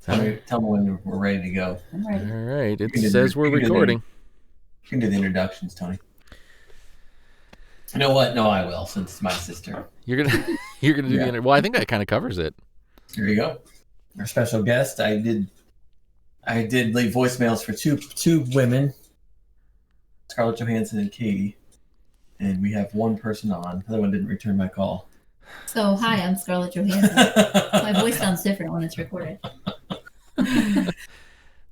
Tell me when we're ready to go. I'm ready. All right. It says we're recording. You can do the introductions, Tony. You know what? No, I will, since it's my sister. You're gonna do the well, I think that kind of covers it. Here you go. Our special guest. I did leave voicemails for two women, Scarlett Johansson and Katie, and we have one person on. The other one didn't return my call. So, hi, I'm Scarlett Johansson. My voice sounds different when it's recorded.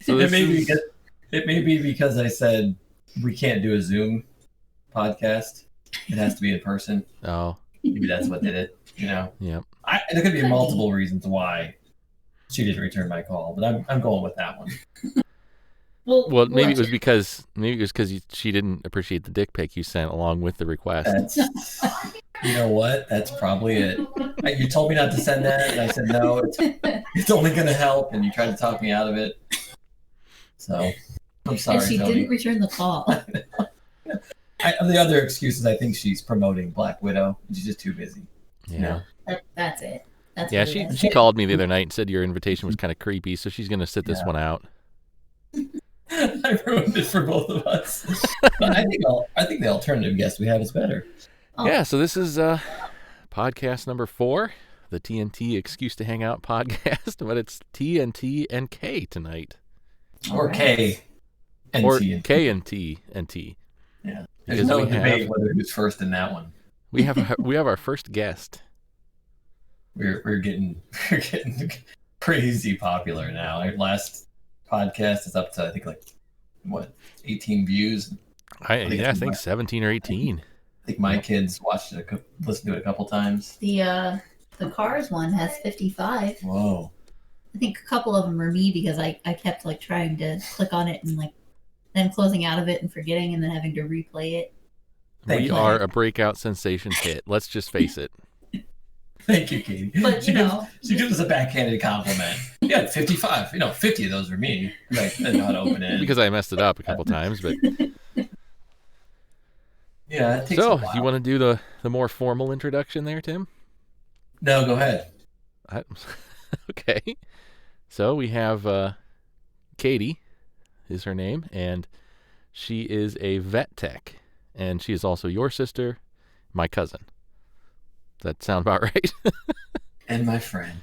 So it may be because I said we can't do a Zoom podcast. It has to be in person. Oh. Maybe that's what did it, you know? Yeah. There could be multiple reasons why she didn't return my call, but I'm going with that one. Well, maybe it was because she didn't appreciate the dick pic you sent along with the request. You know what? That's probably it. You told me not to send that, and I said no. It's only going to help, and you tried to talk me out of it. So I'm sorry. And she Tony. didn't return the call. The other excuse is I think she's promoting Black Widow. She's just too busy. Yeah. You know? That's it. Yeah, she called me the other night and said your invitation was kind of creepy, so she's going to sit this one out. I ruined it for both of us. But I think the alternative guest we have is better. Oh. Yeah, so this is podcast number 4, the TnT Excuse to Hang Out podcast, but it's TnT and K tonight. Or K and or T. K and T and T. Yeah. There's no debate whether who's first in that one. We have our first guest. We're getting crazy popular now. Our last podcast is up to I think 18 views. I think 17 or 18. I think my kids watched it, listened to it a couple times. The Cars one has 55. Whoa. I think a couple of them are me because I kept trying to click on it and then closing out of it and forgetting and then having to replay it. We are a breakout sensation hit. Let's just face it. Thank you, Katie. But, she gives us a backhanded compliment. Yeah, 55. 50 of those are me. I didn't know how to open it. Because I messed it up a couple times, but... Yeah, it takes a while. You want to do the more formal introduction there, Tim? No, go ahead. Okay. So we have Katie is her name, and she is a vet tech, and she is also your sister, my cousin. Does that sound about right? And my friend.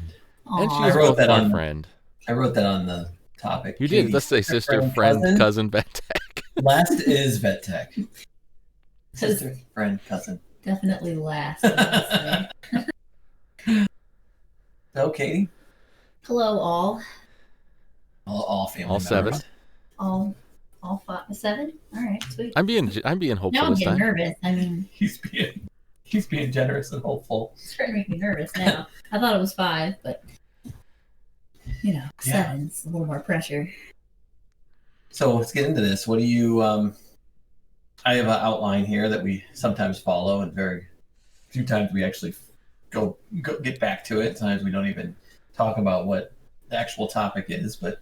Aww. And she's both my friend. I wrote that on the topic. You did. Let's say sister, friend, cousin, vet tech. Last is vet tech. Sister, friend, cousin. Definitely last. So, Katie? Hello, all. All family all members. 7. All 5, 7? All right, sweet. I'm being hopeful now I'm this getting time. nervous. I mean, he's being generous and hopeful. It's starting to make me nervous now. I thought it was 5, but 7's a little more pressure. So let's get into this. What do you? I have an outline here that we sometimes follow, and very few times we actually go get back to it. Sometimes we don't even talk about what the actual topic is, but.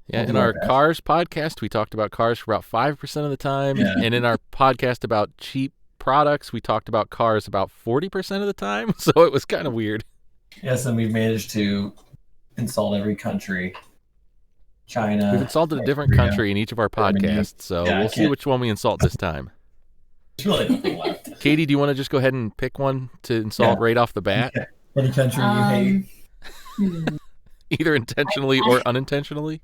Yeah, in our Cars podcast, we talked about cars for about 5% of the time. Yeah. And in our podcast about cheap products, we talked about cars about 40% of the time. So it was kind of weird. Yes, and we've managed to insult every country. China. We've insulted a different country in each of our podcasts, so we'll see which one we insult this time. There's really nothing left. Katie, do you want to just go ahead and pick one to insult right off the bat? Okay. Any country you hate? Either intentionally or unintentionally?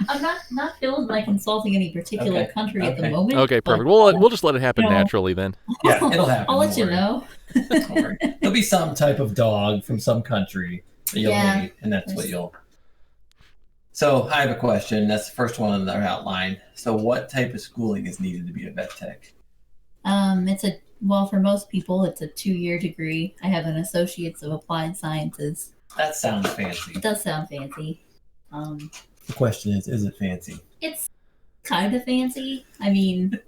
I'm not feeling like insulting any particular country at the moment. Okay, perfect. We'll just let it happen naturally then. Yeah, it'll happen. I'll let you know. There'll be some type of dog from some country that you'll hate, and that's what you'll... So I have a question. That's the first one on our outline. So what type of schooling is needed to be a vet tech? For most people, it's a 2-year degree. I have an Associates of Applied Sciences. That sounds fancy. It does sound fancy. The question is it fancy? It's kind of fancy. I mean,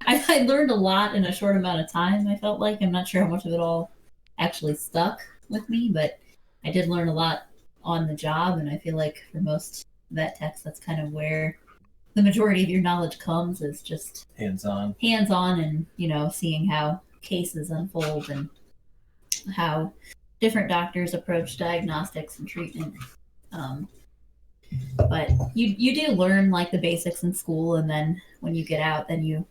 I learned a lot in a short amount of time, I felt like. I'm not sure how much of it all actually stuck with me, but I did learn a lot on the job, and I feel like for most vet techs, that's kind of where the majority of your knowledge comes, is just hands-on and, seeing how cases unfold and how different doctors approach diagnostics and treatment. But you do learn like the basics in school, and then when you get out, then you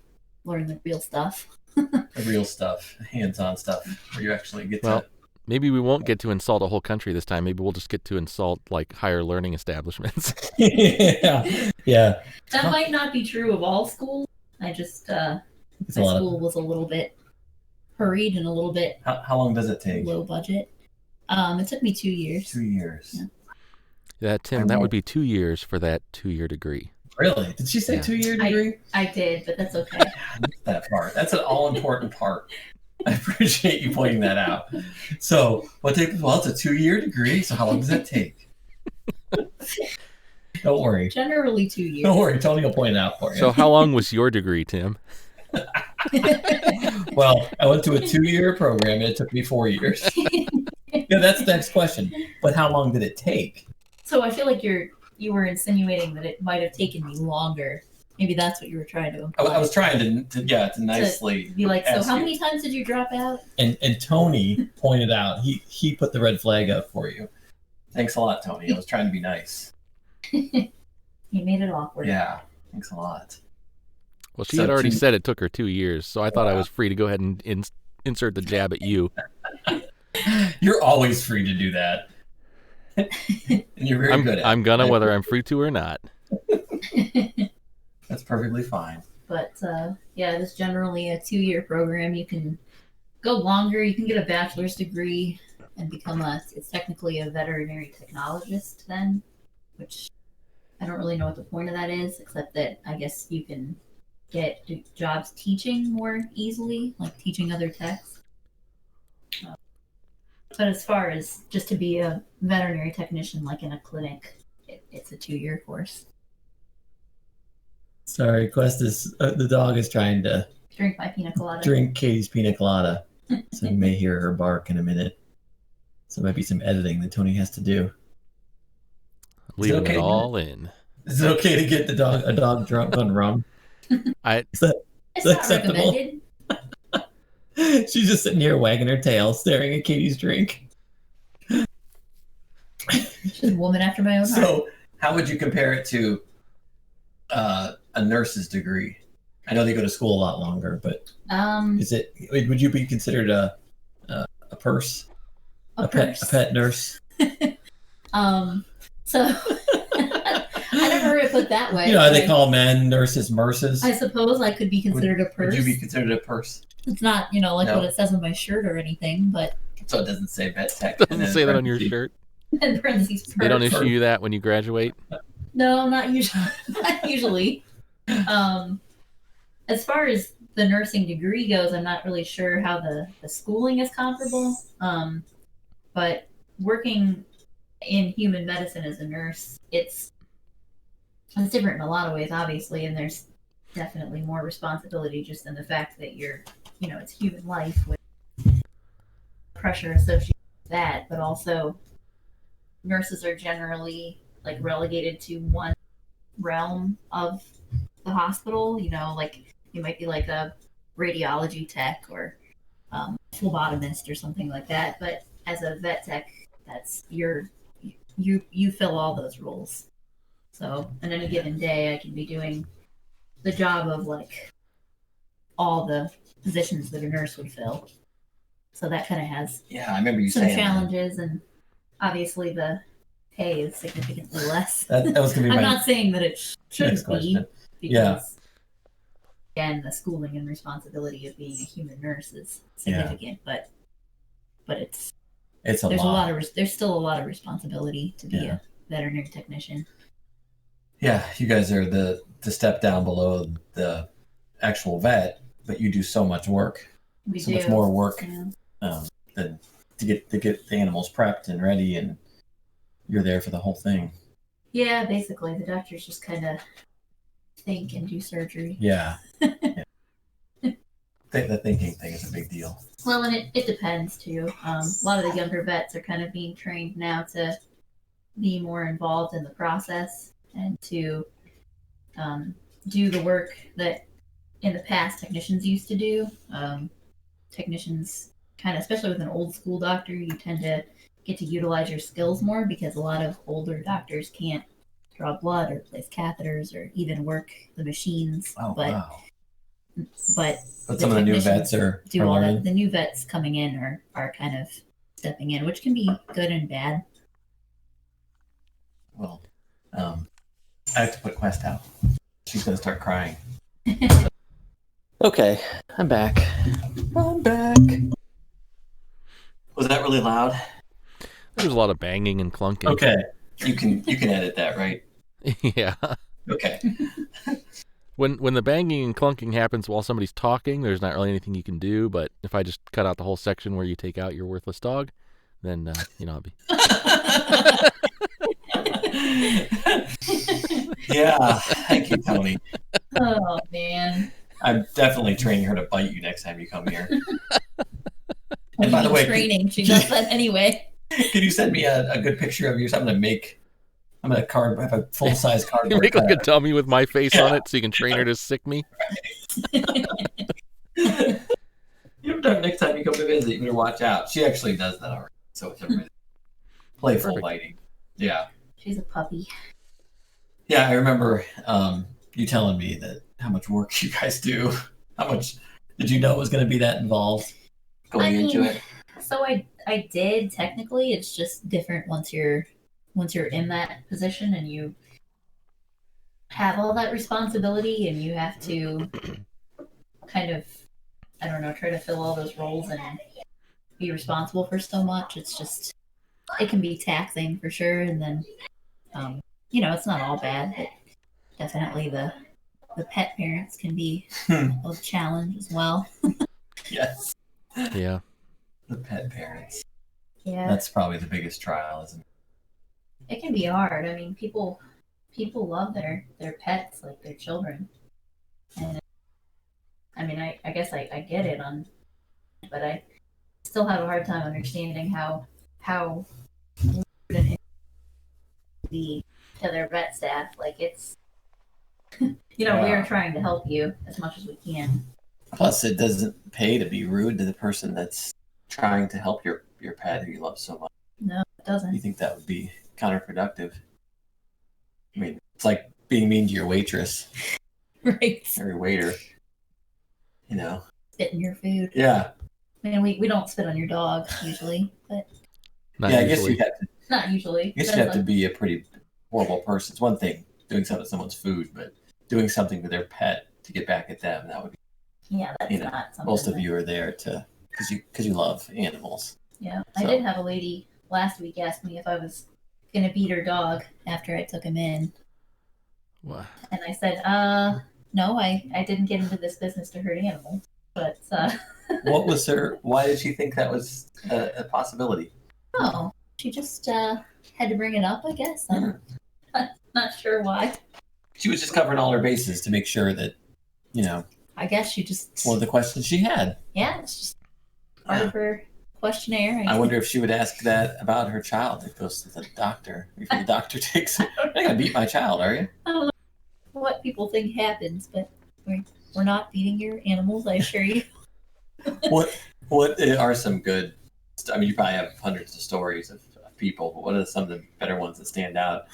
learn the real stuff. The real stuff, hands-on stuff, where you actually get Well, to. maybe we won't get to insult a whole country this time. Maybe we'll just get to insult like higher learning establishments. Yeah. That might not be true of all schools. I just my school was a little bit hurried and a little bit How long does it take? low budget. It took me 2 years. 2 years. Yeah. Yeah, Tim, that would be 2 years for that 2-year degree. Really? Did she say Yeah. 2-year degree? I did, but that's okay. I missed that part. That's an all-important part. I appreciate you pointing that out. So, what takes? Well, it's a 2-year degree. So, how long does that take? Don't worry. Generally 2 years. Don't worry. Tony will point it out for you. So how long was your degree, Tim? Well, I went to a 2-year program and it took me 4 years. Yeah, that's the next question. But how long did it take? So I feel like you were insinuating that it might have taken me longer. Maybe that's what you were trying to imply. I was trying to nicely be like, so ask how you. many times did you drop out? And Tony pointed out, he put the red flag up for you. Thanks a lot, Tony. I was trying to be nice. He made it awkward. Yeah, thanks a lot. Well, she So had already 2 said it took her 2 years, so I thought I was free to go ahead and insert the jab at you. You're always free to do that. And you're very good at it. I'm gonna, whether I'm free to or not. That's perfectly fine. But yeah, it's generally a 2-year program. You can go longer. You can get a bachelor's degree and become it's technically a veterinary technologist then, which I don't really know what the point of that is, except that I guess you can get jobs teaching more easily, like teaching other techs. But as far as just to be a veterinary technician, like in a clinic, it's a 2-year course. Sorry, Quest is the dog is trying to Drink my pina colada. drink Katie's pina colada, so you may hear her bark in a minute. So there might be some editing that Tony has to do. Leaving okay it to all in. Is it okay to get a dog drunk on rum? It's It's not acceptable. recommended. She's just sitting here wagging her tail, staring at Katie's drink. She's a woman after my own heart. So, how would you compare it to a nurse's degree? I know they go to school a lot longer, but is it? Would you be considered a purse? A purse. A pet nurse? So I never heard it put that way. You know how they but call men nurses nurses? I suppose I could be considered a purse. Would you be considered a purse? It's not, like No. what it says on my shirt or anything, but So it doesn't say vet tech. Doesn't say that on your shirt. in parentheses, purse. They don't issue you that when you graduate. No, not usually. Not usually. As far as the nursing degree goes, I'm not really sure how the schooling is comparable. But working in human medicine as a nurse, it's different in a lot of ways, obviously, and there's definitely more responsibility just in the fact that it's human life with pressure associated with that, but also nurses are generally like relegated to one realm of the hospital. Like you might be like a radiology tech or phlebotomist or something like that. But as a vet tech, that's you fill all those roles. So on any given day, I can be doing the job of like all the positions that a nurse would fill. So that kind of has Yeah, I remember you some saying challenges, and obviously the pay is significantly less. that was going to be I'm my not saying that it shouldn't next question. be, because again, the schooling and responsibility of being a human nurse is significant, but it's It's a there's lot. there's still a lot of responsibility to be Yeah. a veterinary technician. Yeah, you guys are the step down below the actual vet, but you do so much work, We so do. much more work Yeah. than to get the animals prepped and ready, and you're there for the whole thing. Yeah, basically, the doctors just kind of think and do surgery. Yeah. Yeah. The thinking thing is a big deal. Well, and it depends too. A lot of the younger vets are kind of being trained now to be more involved in the process and to do the work that in the past technicians used to do. Technicians kind of, especially with an old school doctor, you tend to get to utilize your skills more, because a lot of older doctors can't draw blood or place catheters or even work the machines. Oh, wow. But some of the new vets are all learning. that. The new vets coming in are kind of stepping in, which can be good and bad. Well, I have to put Quest out. She's going to start crying. Okay, I'm back. Was that really loud? There was a lot of banging and clunking. Okay, you can edit that, right? Yeah. Okay. When the banging and clunking happens while somebody's talking, there's not really anything you can do. But if I just cut out the whole section where you take out your worthless dog, then I'll be. Yeah, thank you, Tony. Oh man. I'm definitely training her to bite you next time you come here. And by the way, training, she does that anyway. Can you send me a good picture of you? Something to make. I'm gonna have a full size cardboard. You make like a dummy with my face on it, so you can train her to sick me. You know, next time you come to visit, you better watch out. She actually does that already, so it's a playful Perfect. biting. Yeah. She's a puppy. Yeah, I remember you telling me that how much work you guys do. How much did you know was going to be that involved going into it? So I did technically. It's just different once you're in that position and you have all that responsibility and you have to kind of, I don't know, try to fill all those roles and be responsible for so much. It's just, it can be taxing for sure. And then, it's not all bad, but definitely the pet parents can be a challenge as well. Yes. Yeah. The pet parents. Yeah. That's probably the biggest trial, isn't it? It can be hard. I mean, people love their pets like their children. And I mean, I guess I get it but I still have a hard time understanding how be to their vet staff. Like it's, we are trying to help you as much as we can. Plus, it doesn't pay to be rude to the person that's trying to help your pet who you love so much. No, it doesn't. You think that would be counterproductive? I mean, it's like being mean to your waitress. Right. Or your waiter. Spit in your food. Yeah. I mean, we don't spit on your dog usually, but Not I usually. guess you have to. not usually. I guess you have to be a pretty horrible person. It's one thing doing something to someone's food, but doing something to their pet to get back at them, that would be. Yeah, that's not something. Most of you are there because you love animals. Yeah, I did have a lady last week ask me if I was gonna beat her dog after I took him in. What? And I said, no, I didn't get into this business to hurt animals. But What was why did she think that was a possibility? Oh, she just had to bring it up, I guess. I'm not sure why. She was just covering all her bases to make sure that, I guess she just. It's one of the questions she had. Yeah, it's just part of her questionnaire. I wonder if she would ask that about her child that goes to the doctor before the doctor takes it. You're not going to beat my child, are you? I don't know what people think happens, but we're not beating your animals, I assure you. What are some good... I mean, you probably have hundreds of stories of people, but what are some of the better ones that stand out?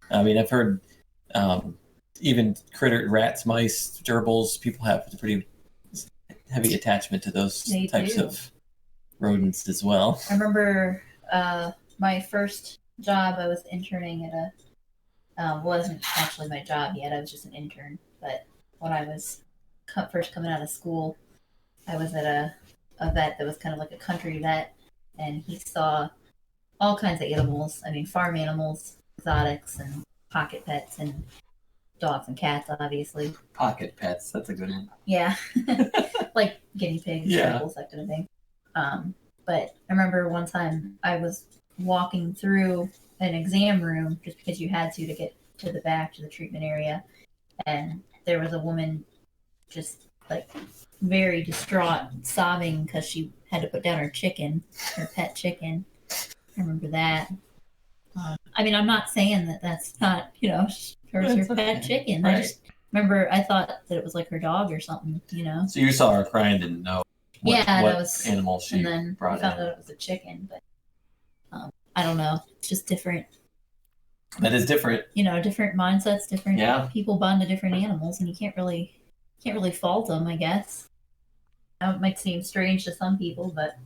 I mean, I've heard even rats, mice, gerbils, people have a pretty heavy attachment to those types of rodents as well. I remember my first job, I was interning at wasn't actually my job yet, I was just an intern, but when I was first coming out of school, I was at a vet that was kind of like a country vet, and he saw all kinds of animals. I mean, farm animals, exotics, and pocket pets, and dogs and cats, obviously. Pocket pets, that's a good one. Yeah. Like guinea pigs, turtles, that kind of thing. But I remember one time I was walking through an exam room just because you had to get to the back to the treatment area, and there was a woman just like very distraught, sobbing because she had to put down her pet chicken. I remember that. I mean, I'm not saying that that's not, her pet chicken. Right. I just remember I thought that it was like her dog or something, So you saw her crying, didn't know what animal she and then brought I found in. out it was a chicken. But I don't know. It's just different. That is different. Different mindsets, different Yeah. people bond to different animals, and you can't really fault them, I guess. It might seem strange to some people, but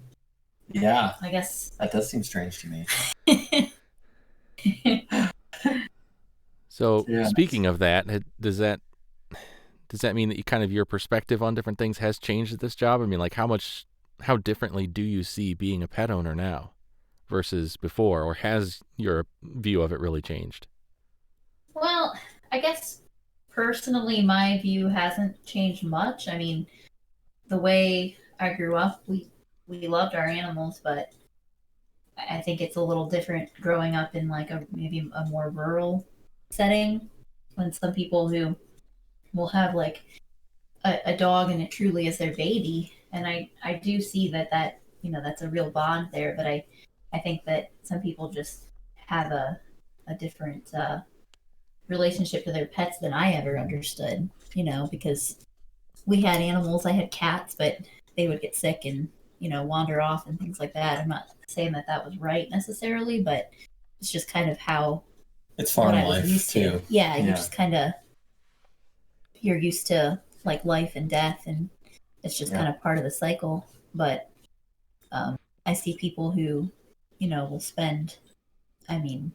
Yeah. I guess That does seem strange to me. So Yeah. speaking of that, does that mean that your perspective on different things has changed at this job? I mean, like how differently do you see being a pet owner now versus before, or has your view of it really changed? Well, I guess personally, my view hasn't changed much. I mean, the way I grew up, we loved our animals, but I think it's a little different growing up in like maybe a more rural setting. When some people who will have like a dog and it truly is their baby, and I do see that that's a real bond there. But I think that some people just have a different relationship to their pets than I ever understood. Because we had animals. I had cats, but they would get sick and wander off and things like that. I'm not saying that was right necessarily, but it's just kind of how It's what farm I was life used too. to. Yeah, you Yeah. just kind of you're used to like life and death, and it's just kind of part of the cycle. But I see people who will spend, I mean,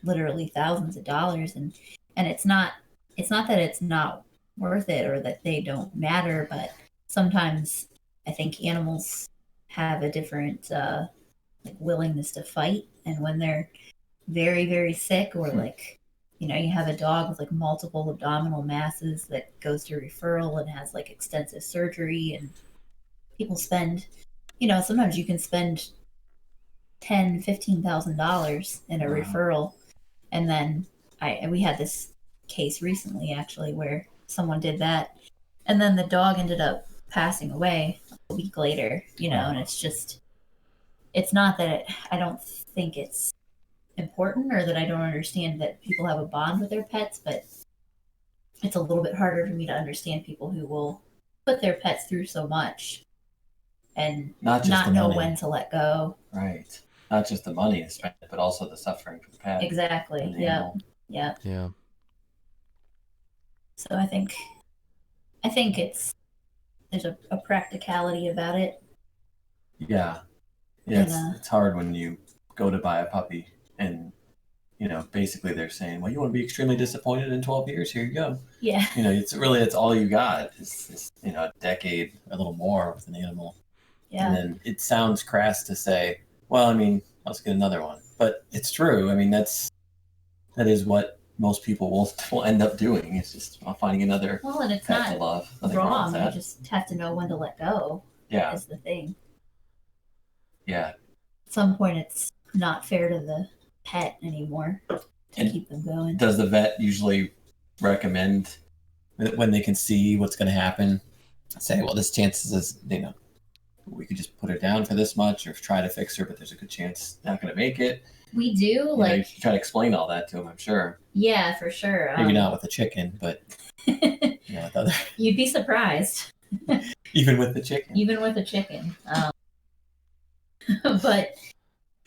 literally thousands of dollars, and it's not that it's not worth it or that they don't matter, but sometimes I think animals have a different like willingness to fight, and when they're very very sick, or like you have a dog with like multiple abdominal masses that goes to referral and has like extensive surgery, and people spend sometimes you can spend $10,000-15,000 in a referral. And then we had this case recently actually where someone did that, and then the dog ended up passing away a week later. And it's not that I don't think it's important or that I don't understand that people have a bond with their pets, but it's a little bit harder for me to understand people who will put their pets through so much and Not just the know money. when to let go. Right. Not just the money to spend, but also the suffering for the pet. Exactly. Yeah. Yeah. Yeah. So I think there's a practicality about it. Yeah. Yeah, it's hard when you go to buy a puppy and basically they're saying, well, you want to be extremely disappointed in 12 years, here you go. Yeah. It's all you got is a decade, a little more with an animal. Yeah. And then it sounds crass to say, well, I mean, let's get another one. But it's true. I mean, that is what most people will end up doing. It's just finding another and it's pet not to love. wrong. You just have to know when to let go. Yeah. Is the thing. Yeah. At some point, it's not fair to the pet anymore to keep them going. Does the vet usually recommend when they can see what's going to happen, say, well, this chances is, we could just put her down for this much or try to fix her, but there's a good chance not going to make it? We do. You try to explain all that to them, I'm sure. Yeah, for sure. Maybe not with the chicken, but with other. You'd be surprised. Even with the chicken. Even with the chicken. But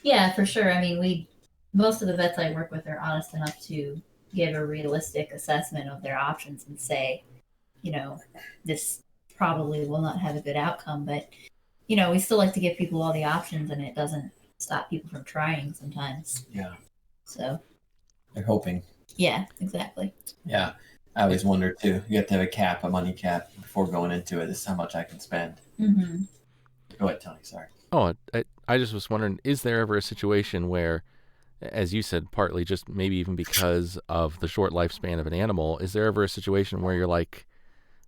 yeah, for sure. I mean, most of the vets I work with are honest enough to give a realistic assessment of their options and say, this probably will not have a good outcome, but we still like to give people all the options, and it doesn't stop people from trying sometimes. Yeah. So they're hoping. Yeah, exactly. Yeah. I always wonder too. You have to have a money cap before going into it. This is how much I can spend. Mm-hmm. Go ahead, Tony. Sorry. Oh, I just was wondering, is there ever a situation where, as you said, partly just maybe even because of the short lifespan of an animal, is there ever a situation where you're like,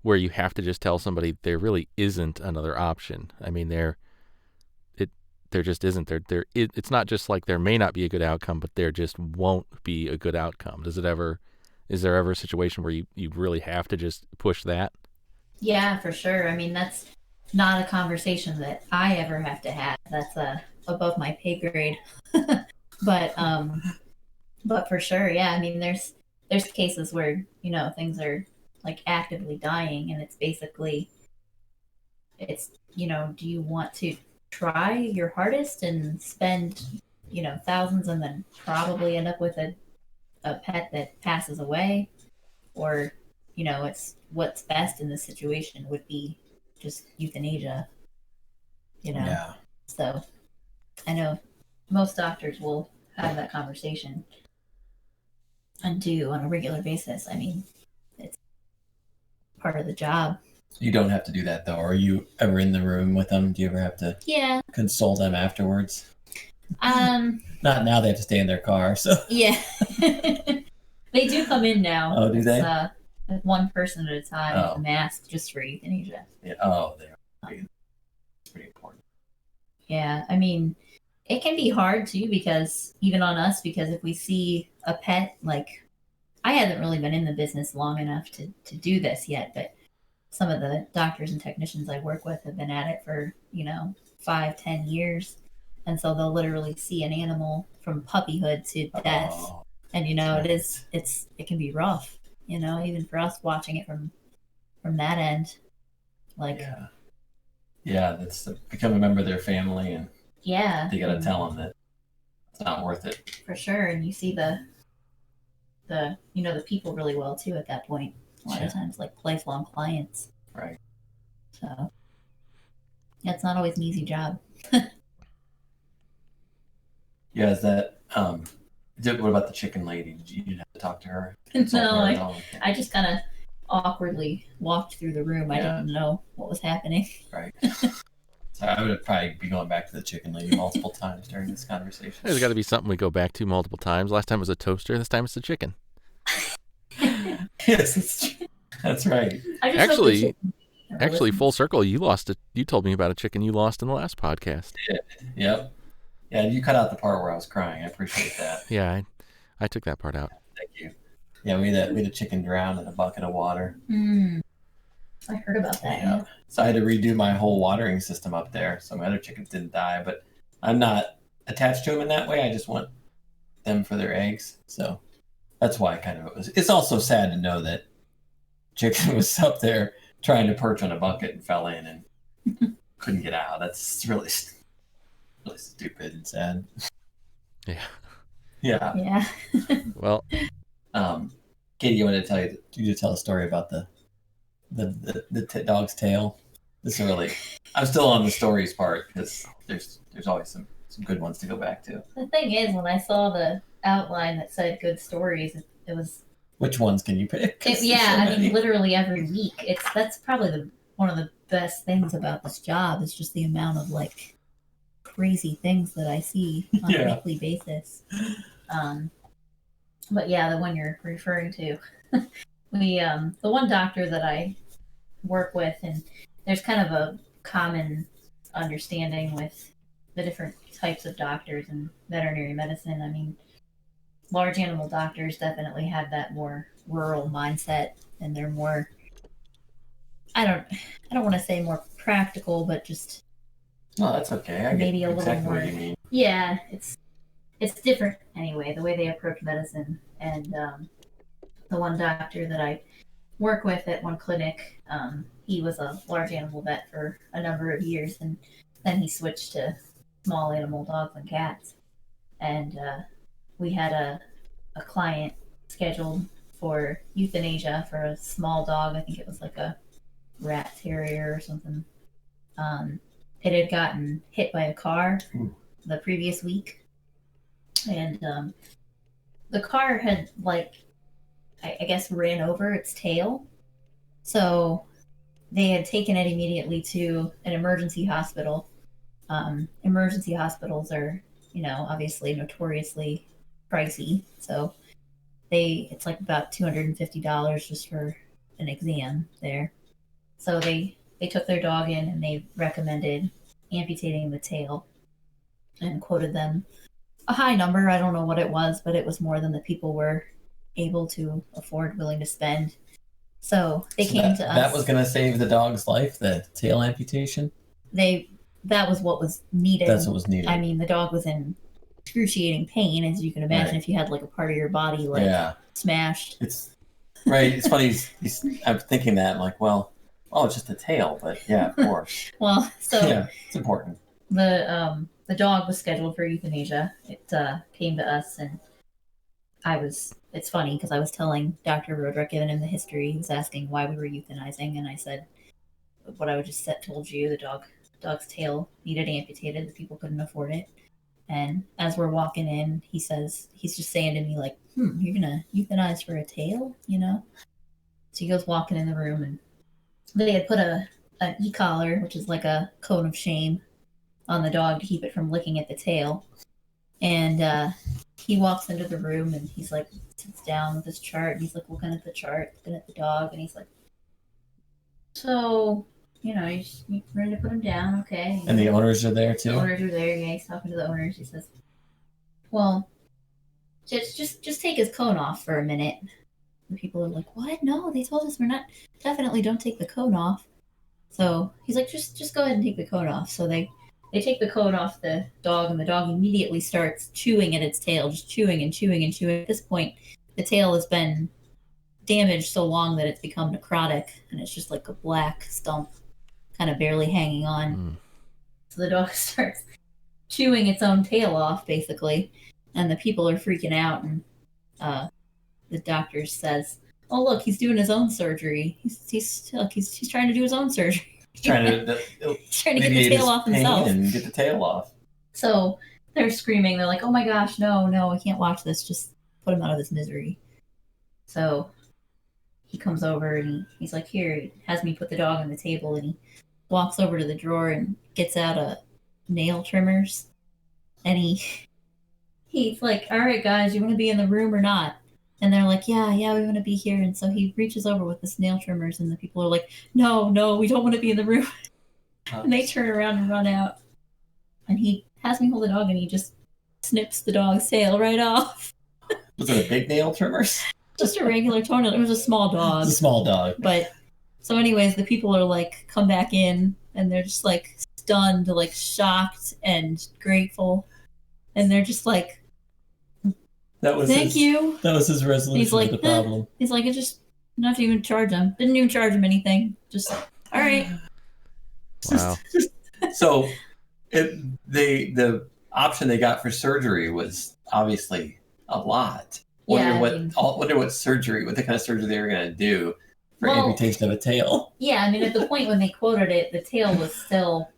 where you have to just tell somebody there really isn't another option? I mean, there just isn't. It's not just like there may not be a good outcome, but there just won't be a good outcome. Is there ever a situation where you really have to just push that? Yeah, for sure. I mean, that's not a conversation that I ever have to have. That's above my pay grade. But for sure, yeah. I mean, there's cases where things are like actively dying, and it's basically do you want to try your hardest and spend thousands and then probably end up with a pet that passes away, or it's what's best in this situation would be just euthanasia. Yeah. So I know most doctors will have that conversation and do on a regular basis. I mean, it's part of the job. You don't have to do that though. Are you ever in the room with them? Do you ever have to Yeah. console them afterwards? Not now. They have to stay in their car. So yeah. They do come in now. Oh, do they? One person at a time with Oh. a mask just for euthanasia. yeah. Oh, they are. It's pretty important. Yeah, I mean, it can be hard too because even on us, because if we see a pet, like I haven't really been in the business long enough to do this yet, but some of the doctors and technicians I work with have been at it for 5-10 years, and so they'll literally see an animal from puppyhood to death, Oh, and it can be rough, even for us watching it from that end, like yeah. That's become a member of their family, and yeah, you got to tell them that it's not worth it. for sure. And you see the people really well too at that point. A lot of times, like lifelong clients. Right. So it's not always an easy job. Yeah. Is that what about the chicken lady? Did you have to talk to her? Consult No, her at all? I just kind of awkwardly walked through the room. I didn't know what was happening. Right. So I would probably be going back to the chicken lady multiple times during this conversation. There's got to be something we go back to multiple times. Last time it was a toaster. This time it's the chicken. Yes, that's right. I just hope the chicken Actually, full circle. You told me about a chicken you lost in the last podcast. Yep. Yeah, you cut out the part where I was crying. I appreciate that. Yeah, I took that part out. Thank you. Yeah, we had a chicken drown in a bucket of water. I heard about that. Yeah. So I had to redo my whole watering system up there. So my other chickens didn't die, but I'm not attached to them in that way. I just want them for their eggs. So that's why it was. It's also sad to know that chicken was up there trying to perch on a bucket and fell in and couldn't get out. That's really stupid and sad. Yeah. Yeah. Yeah. Well, Katie, you wanted to tell a story about the dog's tail. This is really. I'm still on the stories part because there's always some good ones to go back to. The thing is, when I saw the outline that said good stories, it was. Which ones can you pick? I mean, literally every week. That's probably one of the best things about this job is just the amount of like crazy things that I see on a weekly basis. But yeah, the one you're referring to, the one doctor that I work with, and there's kind of a common understanding with the different types of doctors in veterinary medicine. I mean, large animal doctors definitely have that more rural mindset, and they're more, I don't want to say more practical, but just no, that's okay. I maybe get a little exactly more. What you mean. Yeah, it's different anyway, the way they approach medicine. And the one doctor that I work with at one clinic, he was a large animal vet for a number of years, and then he switched to small animal dogs and cats. And we had a client scheduled for euthanasia for a small dog. I think it was like a rat terrier or something. It had gotten hit by a car the previous week, and the car had I guess ran over its tail. So they had taken it immediately to an emergency hospital. Emergency hospitals are, obviously notoriously pricey. So it's like about $250 just for an exam there. So they took their dog in and they recommended amputating the tail and quoted them a high number. I don't know what it was, but it was more than the people were able to afford, willing to spend. So they came to us. That was going to save the dog's life, the tail amputation? That was what was needed. That's what was needed. I mean, the dog was in excruciating pain, as you can imagine, if you had like a part of your body smashed. It's right. It's funny. I'm thinking that. I'm like, well, it's just the tail, but yeah, of course. Well, so yeah, it's important. the dog was scheduled for euthanasia. It came to us, and it's funny because I was telling Dr. Roderick, giving him the history. He was asking why we were euthanizing, and I said what I would just told you. The dog's tail needed amputated. The people couldn't afford it. And as we're walking in, he's just saying to me like, you're gonna euthanize for a tail, you know? So he goes walking in the room, and they had put an e-collar, which is like a cone of shame, on the dog to keep it from licking at the tail. And he walks into the room, and he's like, sits down with his chart, and he's like looking at the chart, looking at the dog, and he's like, so, you know, you're ready to put him down, okay? And the owners are there too? The owners are there, yeah, he's talking to the owners. He says, well, just take his cone off for a minute. And people are like, what? No, they told us we're not, definitely don't take the cone off. So he's like, just go ahead and take the cone off. So they take the cone off the dog, and the dog immediately starts chewing at its tail, just chewing and chewing and chewing. At this point, the tail has been damaged so long that it's become necrotic, and it's just like a black stump kind of barely hanging on. So the dog starts chewing its own tail off, basically, and the people are freaking out, and the doctor says, oh, look, he's doing his own surgery. He's trying to do his own surgery. He's trying to get the tail off himself. And get the tail off. So they're screaming. They're like, oh my gosh, no, I can't watch this. Just put him out of this misery. So he comes over, and he's like, here, he has me put the dog on the table, and he walks over to the drawer and gets out a nail trimmers. And he's like, all right, guys, you want to be in the room or not? And they're like, yeah, we want to be here. And so he reaches over with the nail trimmers, and the people are like, no, we don't want to be in the room. And they turn around and run out. And he has me hold the dog, and he just snips the dog's tail right off. Was it a big nail trimmers? Just a regular toenail. It was a small dog. It's a small dog. But so anyways, the people are like, come back in, and they're just like stunned, like shocked and grateful. And they're just like, thank you. That was his resolution of the problem. He's like, it's just not to even charge him. Didn't even charge him anything. Just, all right. Wow. So the option they got for surgery was obviously a lot. Wonder what kind of surgery they were going to do for amputation of a tail. Yeah, I mean, at the point when they quoted it, the tail was still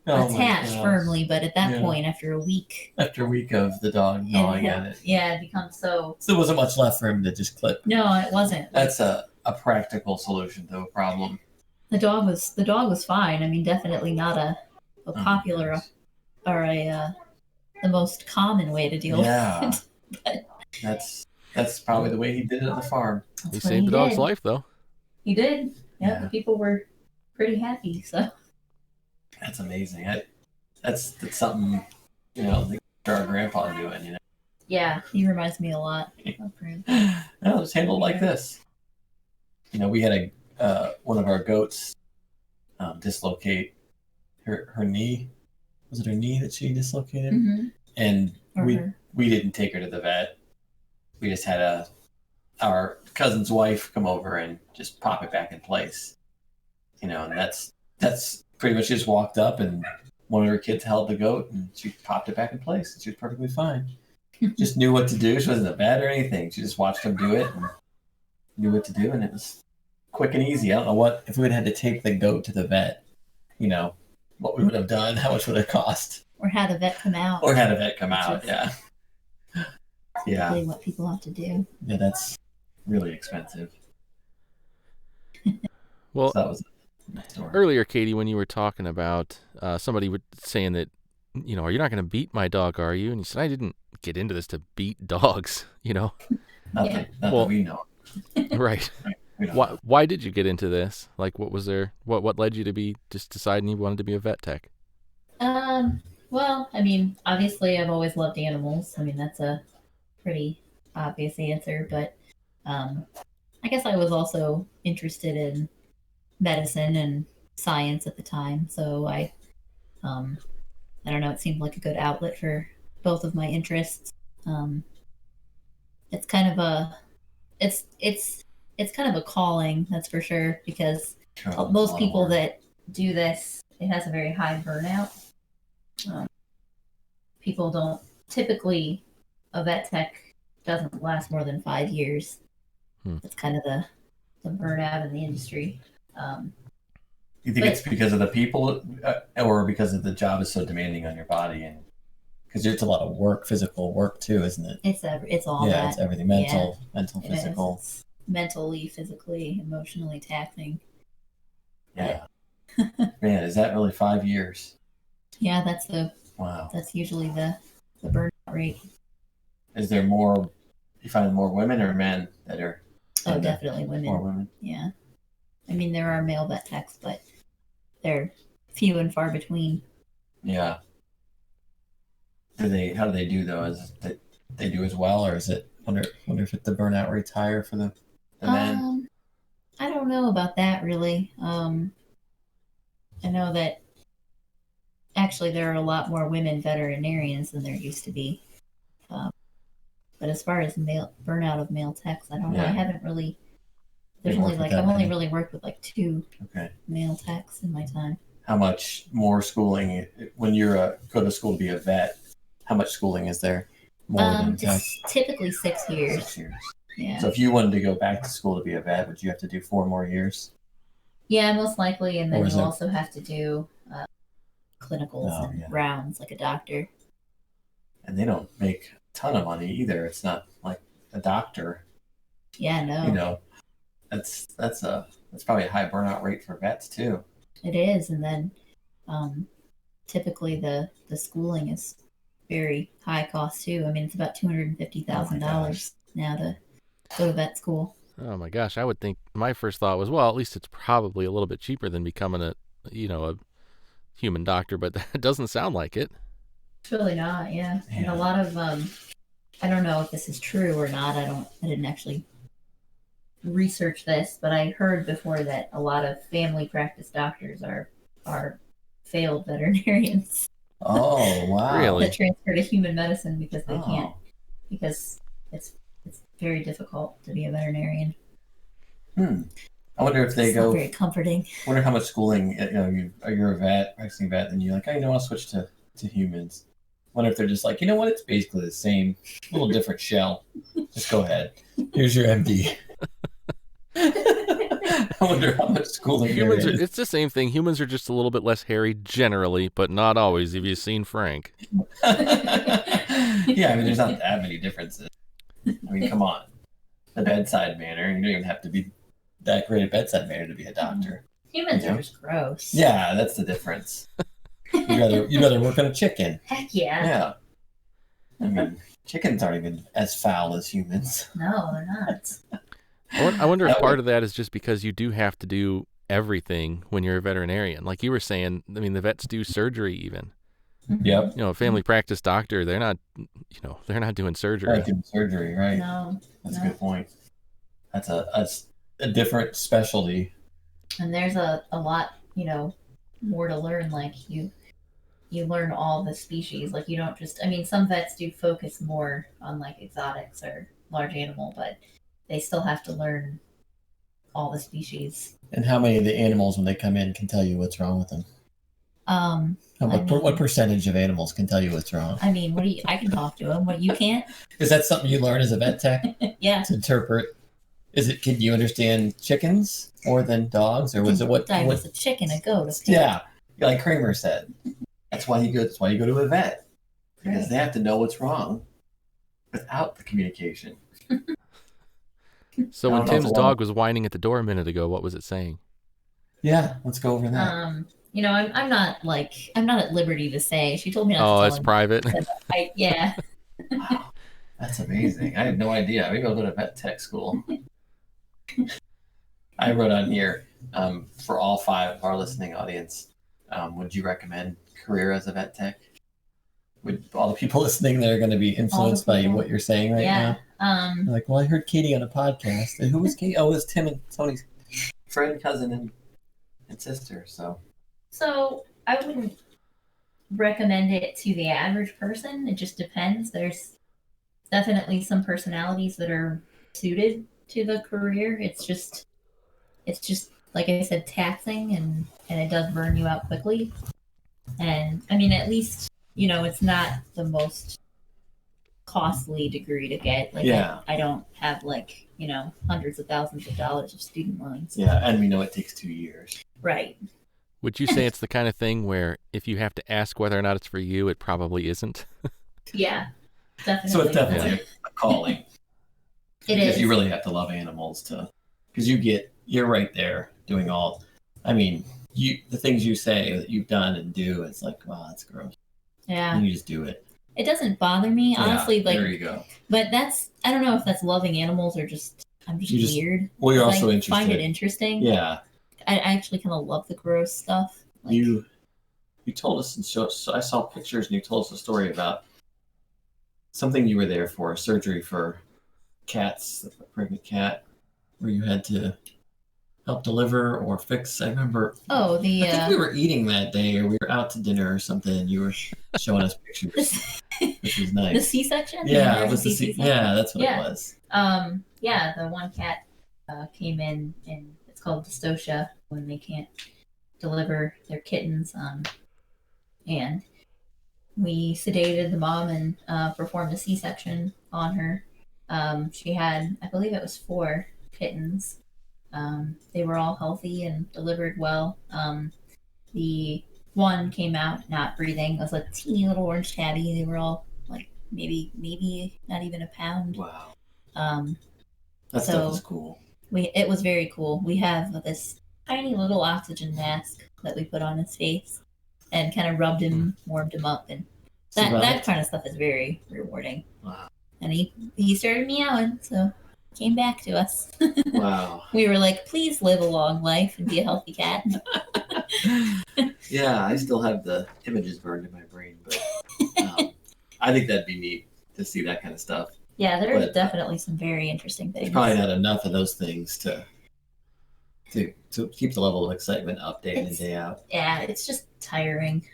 attached firmly, but at that point, after a week of the dog gnawing at it, it becomes so there wasn't much left for him to just clip. No, it wasn't. That's a practical solution to a problem. The dog was fine. I mean, definitely not a popular or the most common way to deal with it. But that's probably the way he did it at the farm. He saved the dog's life, though. He did. Yeah, the people were pretty happy. So that's amazing. That's something, our grandpa doing. Yeah, he reminds me a lot of him. No, just handle it like this. We had one of our goats dislocate her knee. Was it her knee that she dislocated? Mm-hmm. And we didn't take her to the vet. We just had our cousin's wife come over and just pop it back in place. And that's pretty much just walked up, and one of her kids held the goat, and she popped it back in place, and she was perfectly fine. Just knew what to do. She wasn't a vet or anything. She just watched them do it and knew what to do, and it was quick and easy. I don't know if we would have had to take the goat to the vet, what we would have done, how much would it cost? Or had a vet come out. Yeah. Yeah. Really what people have to do. Yeah, that's really expensive. Well, so that was a story. Earlier, Katie, when you were talking about somebody saying that, you're not going to beat my dog, are you? And you said, I didn't get into this to beat dogs, Not that we know. Right. Why did you get into this? Like, what was there? What led you to just deciding you wanted to be a vet tech? Well, I mean, obviously, I've always loved animals. I mean, that's a pretty obvious answer. But I guess I was also interested in medicine and science at the time. So I don't know. It seemed like a good outlet for both of my interests. It's kind of a calling, that's for sure, because most people that do this, it has a very high burnout. Um, people don't typically, a vet tech doesn't last more than 5 years. That's kind of the burnout in the industry. You think But- it's because of the people, or because of the job is so demanding on your body, and because it's a lot of work, physical work too, isn't it? It's all Yeah, that. it's everything: mental, It is. physical. It's mentally, physically, emotionally taxing. Yeah. Man, is that really 5 years? Yeah, Wow. that's usually the burnout rate. Is there more? You find more women or men that are? Oh, definitely women. More women. Yeah. I mean, there are male vet techs, but they're few and far between. Yeah. How do they do though? Is it they do as well, or is it? Wonder if the burnout rate's higher for the men. I don't know about that really. I know that actually there are a lot more women veterinarians than there used to be. But as far as male burnout of male techs, I don't know. I haven't really. There's only like I've only really worked with like 2 male techs in my time. How much more schooling when you're go to school to be a vet? How much schooling is there? More than it's typically 6 years. 6 years. Yeah. So if you wanted to go back to school to be a vet, would you have to do 4 more years? Yeah, most likely, and then Or you also have to do clinicals and rounds like a doctor. And they don't make a ton of money either. It's not like a doctor. Yeah, no. You know, that's probably a high burnout rate for vets too. It is, and then typically the schooling is very high cost too. I mean, it's about $250,000 now to go to vet school. Oh my gosh, I would think my first thought was, well, at least it's probably a little bit cheaper than becoming a human doctor, but that doesn't sound like it. It's really not, yeah. And a lot of I don't know if this is true or not. I didn't actually research this, but I heard before that a lot of family practice doctors are failed veterinarians. Oh, wow. Really? That transfer to human medicine because they can't, because it's very difficult to be a veterinarian. I wonder if they It's go. Not very comforting. I wonder how much schooling you're a vet, practicing vet, and you're like, I'll switch to humans. I wonder if they're just like, you know what, it's basically the same, little different shell. Just go ahead. Here's your MD. I wonder how much schooling there is. It's the same thing. Humans are just a little bit less hairy generally, but not always. Have you seen Frank? Yeah, I mean, there's not that many differences. I mean, come on. The bedside manner, you don't even have to be that great at bedside manner to be a doctor. Humans are just gross. Yeah, that's the difference. You'd rather work on a chicken. Heck yeah. Yeah. I mean, chickens aren't even as foul as humans. No, they're not. I wonder if part of that is just because you do have to do everything when you're a veterinarian. Like you were saying, I mean, the vets do surgery even. Yep. A family practice doctor, they're not doing surgery. They're not doing surgery, right? No. That's a good point. That's a different specialty. And there's a lot, more to learn. Like you learn all the species. Like you don't just, I mean, some vets do focus more on like exotics or large animal, but they still have to learn all the species. And how many of the animals, when they come in, can tell you what's wrong with them? What percentage of animals can tell you what's wrong? I mean, I can talk to them. What, you can't? Is that something you learn as a vet tech? Yeah. To interpret. Can you understand chickens more than dogs, or was it what? Was a chicken, a goat, a pig? Yeah, like Kramer said. That's why you go to a vet, because they have to know what's wrong without the communication. So when Tim's dog was whining at the door a minute ago, what was it saying? Yeah, let's go over that. I'm not at liberty to say. She told me not to tell it's private. Yeah. Wow, that's amazing. I had no idea. Maybe I'll go to vet tech school. I wrote on here for all 5 of our listening audience. Would you recommend career as a vet tech? Would all the people listening that are going to be influenced by what you're saying right now? They're like, well, I heard Katie on a podcast. And who was Katie? Oh, it was Tim and Tony's friend, cousin, and sister. So I wouldn't recommend it to the average person. It just depends. There's definitely some personalities that are suited to the career. It's just like I said, taxing and it does burn you out quickly. And I mean, at least, you know, it's not the most costly degree to get. Like, Yeah. I don't have, like, you know, hundreds of thousands of dollars of student loans. Yeah, and we know it takes 2 years. Right. Would you say it's the kind of thing where if you have to ask whether or not it's for you, it probably isn't? Yeah, definitely. So it's definitely a calling. It because is. you really have to love animals because you're right there doing all. I mean, the things you say that you've done and do, it's like, wow, that's gross. Yeah. And you just do it. It doesn't bother me, honestly. Yeah, like, there you go. But I don't know if that's loving animals or just I'm just weird. Well, you're also I interested. find it interesting. Yeah. I actually kind of love the gross stuff. Like, you told us I saw pictures and you told us a story about something you were there for, a surgery for cats, a pregnant cat, where you had to help deliver or fix. I remember. Oh, I think we were eating that day, or we were out to dinner or something. And you were showing us pictures, which was nice. The C-section. Yeah, it was the C-section. Yeah, that's what it was. Yeah, the one cat came in, and it's called dystocia when they can't deliver their kittens. And we sedated the mom and performed a C-section on her. She had, I believe it was 4 kittens. They were all healthy and delivered well. The one came out not breathing. It was a teeny little orange tabby. They were all like maybe not even a pound. Wow. That stuff is cool. It was very cool. We have this tiny little oxygen mask that we put on his face and kind of rubbed him, warmed him up, and that kind of stuff is very rewarding. Wow. And he started meowing, so came back to us. Wow. We were like, please live a long life and be a healthy cat. Yeah, I still have the images burned in my brain, but I think that'd be neat to see that kind of stuff. Yeah, there's definitely some very interesting things. There's probably not enough of those things to keep the level of excitement up day in and day out. Yeah, it's just tiring.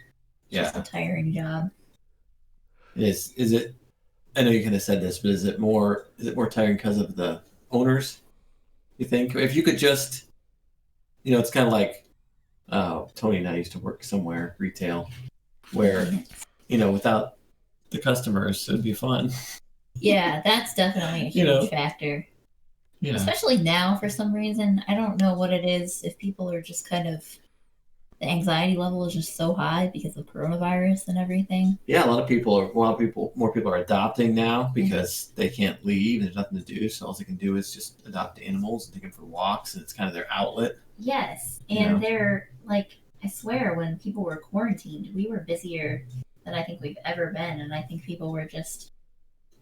It's just a tiring job. Is it? I know you kind of said this, but is it more tiring because of the owners? You think if you could just, it's kind of like, Tony and I used to work somewhere retail, where, without the customers, it'd be fun. Yeah, that's definitely a huge factor. Yeah. Especially now, for some reason, I don't know what it is. If people are just kind of, the anxiety level is just so high because of coronavirus and everything. Yeah, more people are adopting now because they can't leave. There's nothing to do, so all they can do is just adopt animals and take them for walks, and it's kind of their outlet. Yes, and they're like, I swear, when people were quarantined, we were busier than I think we've ever been, and I think people were just,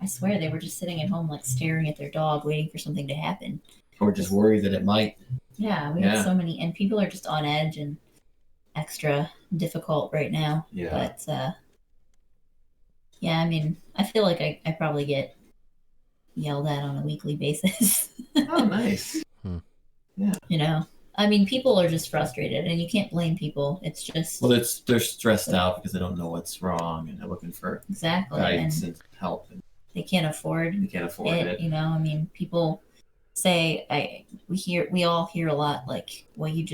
I swear, they were just sitting at home, like staring at their dog, waiting for something to happen, or just worried that it might. Yeah, we have so many, and people are just on edge and extra difficult right now. Yeah. But I mean, I feel like I probably get yelled at on a weekly basis. Oh, nice. Yeah. I mean, people are just frustrated, and you can't blame people. It's just they're stressed out because they don't know what's wrong, and they're looking for guidance and help. And they can't afford it. I mean, people say we all hear a lot like, well, you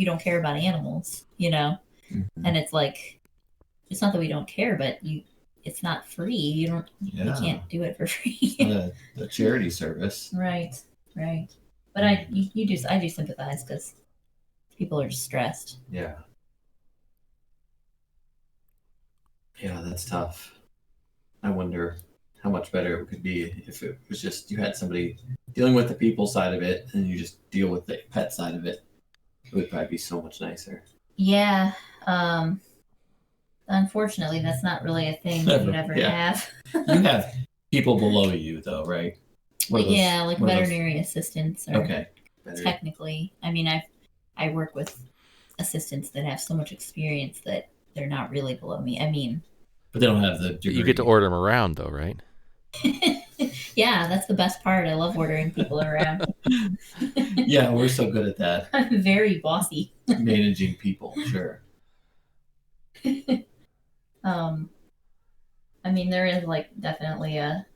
don't care about animals, Mm-hmm. And it's like, it's not that we don't care, but it's not free. You can't do it for free. It's not a charity service. Right. But I do sympathize because people are just stressed. Yeah, that's tough. I wonder how much better it could be if it was just you had somebody dealing with the people side of it and you just deal with the pet side of it. It would probably be so much nicer. Yeah. Unfortunately, that's not really a thing you ever have. You have people below you, though, right? Like veterinary assistants. Okay. Technically, I mean, I work with assistants that have so much experience that they're not really below me. I mean, but they don't have the degree. You get to order them around, though, right? Yeah, that's the best part. I love ordering people around. Yeah, we're so good at that. I'm very bossy. Managing people, sure. I mean, there is definitely a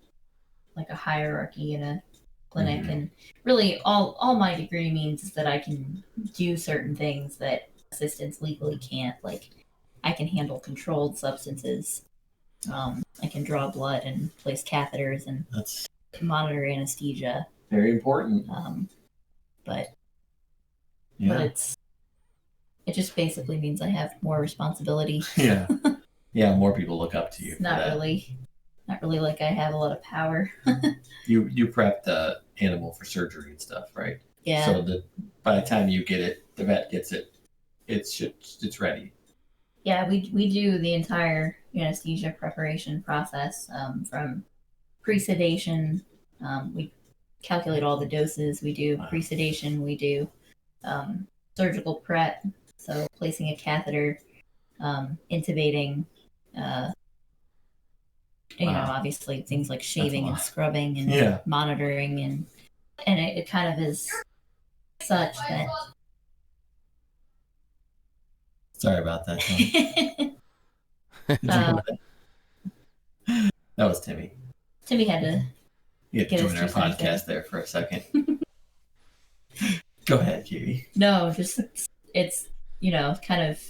hierarchy in a clinic, mm-hmm. And really all my degree means is that I can do certain things that assistants legally can't, like I can handle controlled substances. I can draw blood and place catheters and That's monitor anesthesia. very important. But Yeah. it just basically means I have more responsibility. Yeah. Yeah, more people look up to you. It's not really like I have a lot of power. You prep the animal for surgery and stuff, right? Yeah. So that by the time you get it, the vet gets it, it's ready. Yeah, we do the entire anesthesia preparation process from pre-sedation. We calculate all the doses. We do pre-sedation. We do surgical prep, so placing a catheter, intubating, obviously things like shaving and scrubbing and monitoring, and it kind of is such that. Sorry about that. That was Timmy. Timmy had to. You had to join our podcast there for a second. Go ahead, Katie. No, just it's kind of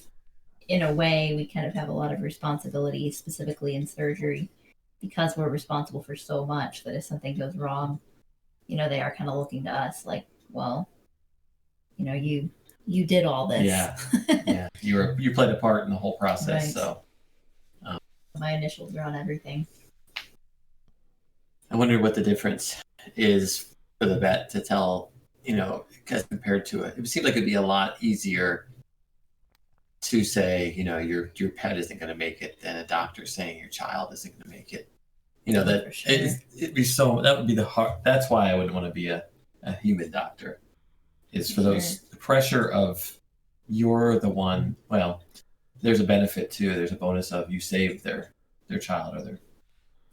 in a way we kind of have a lot of responsibility, specifically in surgery, because we're responsible for so much that if something goes wrong, they are kind of looking to us like, well, you did all this. Yeah, yeah. You played a part in the whole process. Right. So my initials are on everything. I wonder what the difference is for the vet to tell, because compared to it would seem like it'd be a lot easier to say, your pet isn't going to make it than a doctor saying your child isn't going to make it. It'd be so, that would be the hard. That's why I wouldn't want to be a human doctor, is for those, the pressure of you're the one. Well, there's a benefit too. There's a bonus of you saved their child or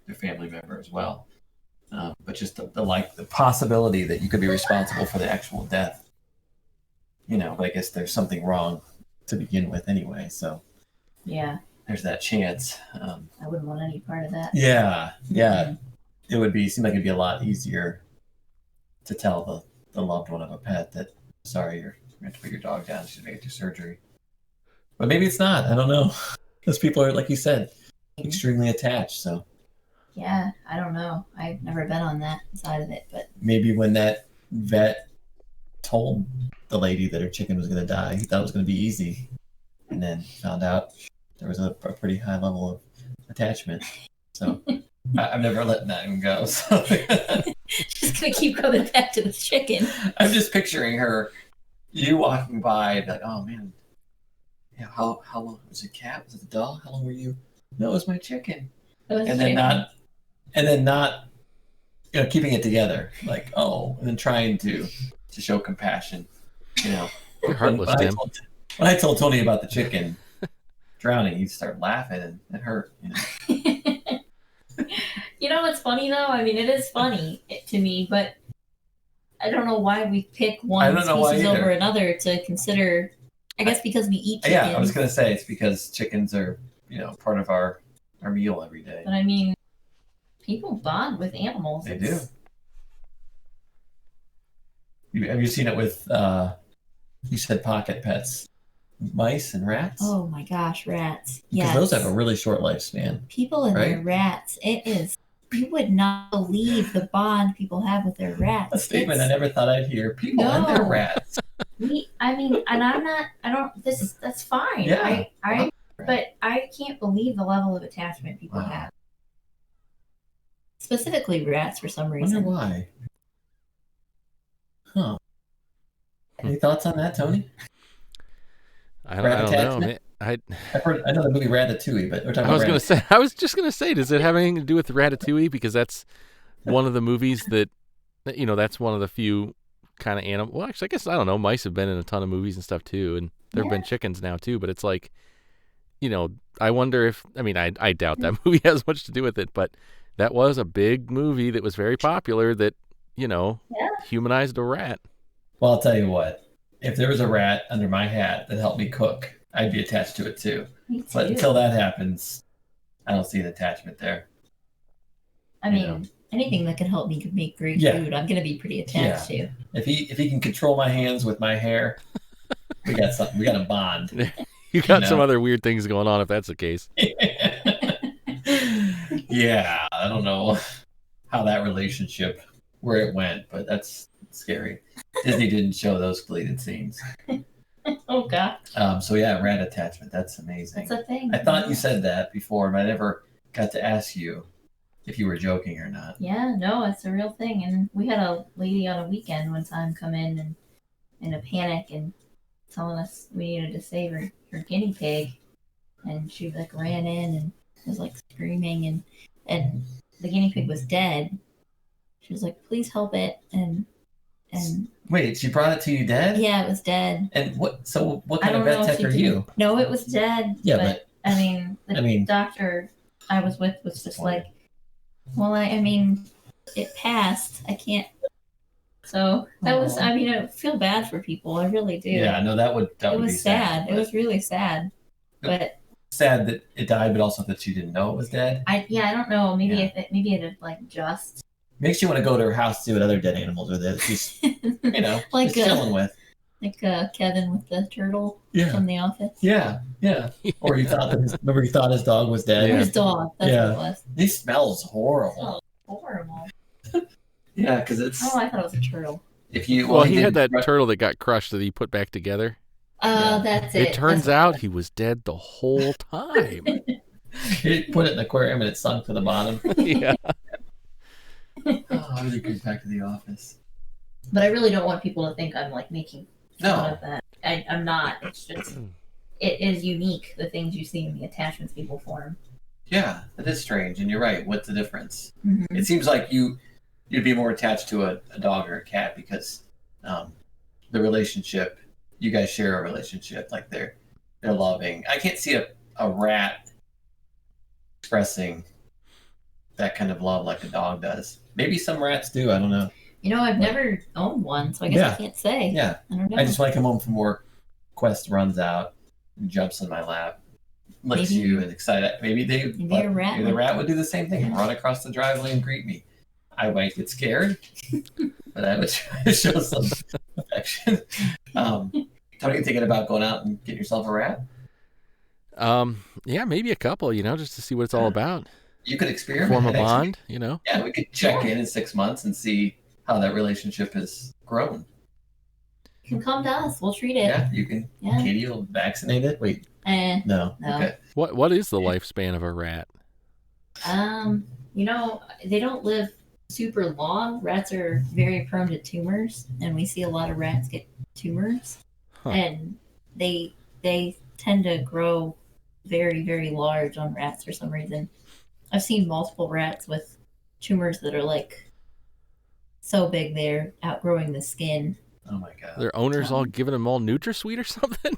their family member as well. But just the possibility that you could be responsible for the actual death, but I guess there's something wrong to begin with anyway. So yeah, there's that chance. I wouldn't want any part of that. Yeah. Mm-hmm. It seem like it'd be a lot easier to tell the loved one of a pet that, sorry, you're going to put your dog down. She's make it through surgery. But maybe it's not. I don't know. Those people are, like you said, extremely attached. So yeah, I don't know. I've never been on that side of it, but maybe when that vet told the lady that her chicken was going to die, he thought it was going to be easy, and then found out there was a pretty high level of attachment. So I've never let that go. So just going to keep going back to the chicken. I'm just picturing you walking by, like, oh man, yeah, how long was it? Cat? Was it a dog? How long were you? No, it was my chicken. And then not keeping it together, like, oh, and then trying to show compassion, You're heartless, Tim. When I told Tony about the chicken drowning, he'd start laughing, and it hurt. What's funny though? I mean, it is funny to me, but I don't know why we pick one species over another to consider. I guess because we eat chicken. Yeah, I was gonna say it's because chickens are part of our meal every day. But I mean, people bond with animals. They do. Have you seen it with, you said pocket pets, mice and rats? Oh my gosh, rats. Because those have a really short lifespan. People and their rats. It is. You would not believe the bond people have with their rats. A statement I never thought I'd hear. People and their rats. That's fine. Yeah. But I can't believe the level of attachment people have. Specifically rats, for some reason. I wonder why. Huh. Any thoughts on that, Tony? I don't know. I know the movie Ratatouille, but we're talking about I was just gonna say, does it have anything to do with Ratatouille? Because that's one of the movies that that's one of the few kind of animal. Well, actually, I guess I don't know. Mice have been in a ton of movies and stuff too, and there have been chickens now too. But it's like, I wonder if I doubt that movie has much to do with it, but that was a big movie that was very popular that humanized a rat. Well, I'll tell you what. If there was a rat under my hat that helped me cook, I'd be attached to it too. Me too. But until that happens, I don't see an attachment there. I mean, anything that can help me make great food, I'm going to be pretty attached to. If he can control my hands with my hair, we got something. We got a bond. You got some No. other weird things going on if that's the case. Yeah, I don't know how that relationship, where it went, but that's scary. Disney didn't show those deleted scenes. Oh god, So yeah, rat attachment. That's amazing. that's a thing. I thought you said that before, but I never got to ask you if you were joking or not. Yeah, no, it's a real thing. And we had a lady on a weekend one time come in and in a panic and telling us we needed to save her guinea pig, and she like ran in and was like screaming, and the guinea pig was dead. She was like, "Please help it!" And Wait, she brought it to you dead? yeah, it was dead. And what? So what I kind of don't know vet if tech she are did. you? No, it was dead. Yeah, but I mean, the doctor I was with was just like, well, I mean, it passed. I can't. So that was. I mean, I feel bad for people. I really do. Yeah, no, that would it be was sad. It but was really sad. But sad that it died, but also that you didn't know it was dead. I don't know. Maybe Yeah. maybe it had like just Makes you want to go to her house to see what other dead animals are there that she's, like just chilling with. like Kevin with the turtle Yeah. from The Office. Yeah. Or you thought remember you thought his dog was dead. Yeah. His dog. That's Yeah. what it was. He smells horrible. Oh, horrible. Yeah, because it's Oh, I thought it was a turtle. if you Well, he had didn't- that turtle that got crushed that he put back together. Yeah. That's it. It turns out he was dead the whole time. he put it in the aquarium and it sunk to the bottom. Yeah. Oh, everything goes back to The Office. But I really don't want people to think I'm like making fun No. of that. I'm not. It's just it is unique, the things you see in the attachments people form. Yeah, that is strange, and you're right. What's the difference? Mm-hmm. It seems like you'd be more attached to a dog or a cat because the relationship, you guys share a relationship, like they're loving. I can't see a rat expressing that kind of love like a dog does. Maybe some rats do. I don't know. I've never owned one, so I guess Yeah. I can't say. Yeah, I don't know. I just when I come home from work, Quest runs out and jumps in my lap, licks Maybe- you and excited. Maybe a rat maybe the rat would do the same thing and run across the driveway and greet me. I might get scared, but I would try to show some affection. How are you thinking about going out and getting yourself a rat? Yeah, maybe a couple, just to see what it's all about. You could experiment. Form a actually. bond, Yeah, we could check in 6 months and see how that relationship has grown. You can come to us. We'll treat it. Yeah, you can. Yeah. Katie will vaccinate it. Wait, no. No. Okay. What is the lifespan of a rat? They don't live super long. Rats are very prone to tumors, and we see a lot of rats get tumors. Huh. And they tend to grow very, very large on rats for some reason. I've seen multiple rats with tumors that are like so big they're outgrowing the skin. Oh my god. Their owners all giving them all NutraSweet or something?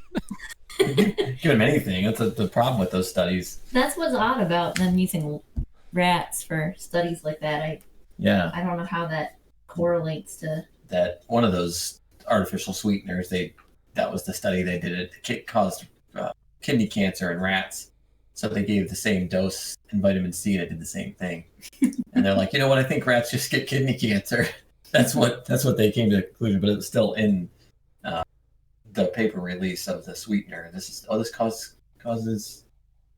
Give them anything. That's the problem with those studies. That's what's odd about them using rats for studies like that. Yeah, I don't know how that correlates to. that one of those artificial sweeteners. That was the study they did. It caused kidney cancer in rats. So they gave the same dose in vitamin C and it did the same thing. And they're like, you know what? I think rats just get kidney cancer. That's what they came to the conclusion. But it was still in the paper release of the sweetener. This causes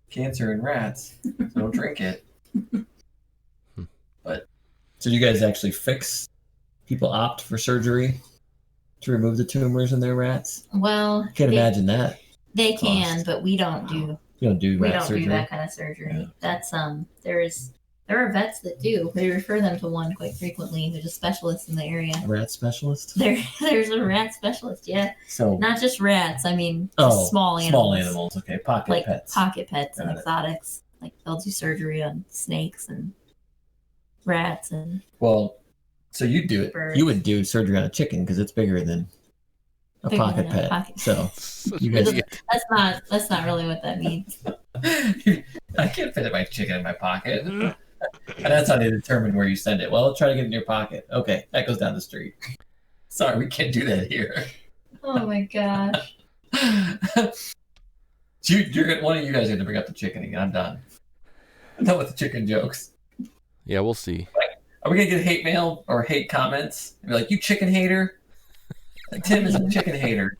cancer in rats. So don't drink it. But so do you guys actually fix? People opt for surgery to remove the tumors in their rats. Well, Can't imagine that. They can, cost. but we don't do. You don't do We rat don't surgery. do that kind of surgery. Yeah. That's there are vets that do. We refer them to one quite frequently. There's a specialist in the area. A rat specialist. There's a rat specialist. Yeah, So not just rats. I mean, just small animals. Small animals. Okay, pocket Like pets. pocket pets and Got it. exotics. Like they'll do surgery on snakes and rats and Well, so you do it. Birds. You would do surgery on a chicken because it's bigger than a Bigger pocket than a pet. pocket So you guys, that's not really what that means. I can't fit my chicken in my pocket. And that's how they determine where you send it. Well, try to get it in your pocket. Okay, that goes down the street. Sorry, we can't do that here. Oh my gosh. One of you guys have to bring up the chicken again. I'm done. I'm done with the chicken jokes. Yeah, we'll see. Are we gonna get hate mail or hate comments? And be like, you chicken hater. Like, Tim is a chicken hater.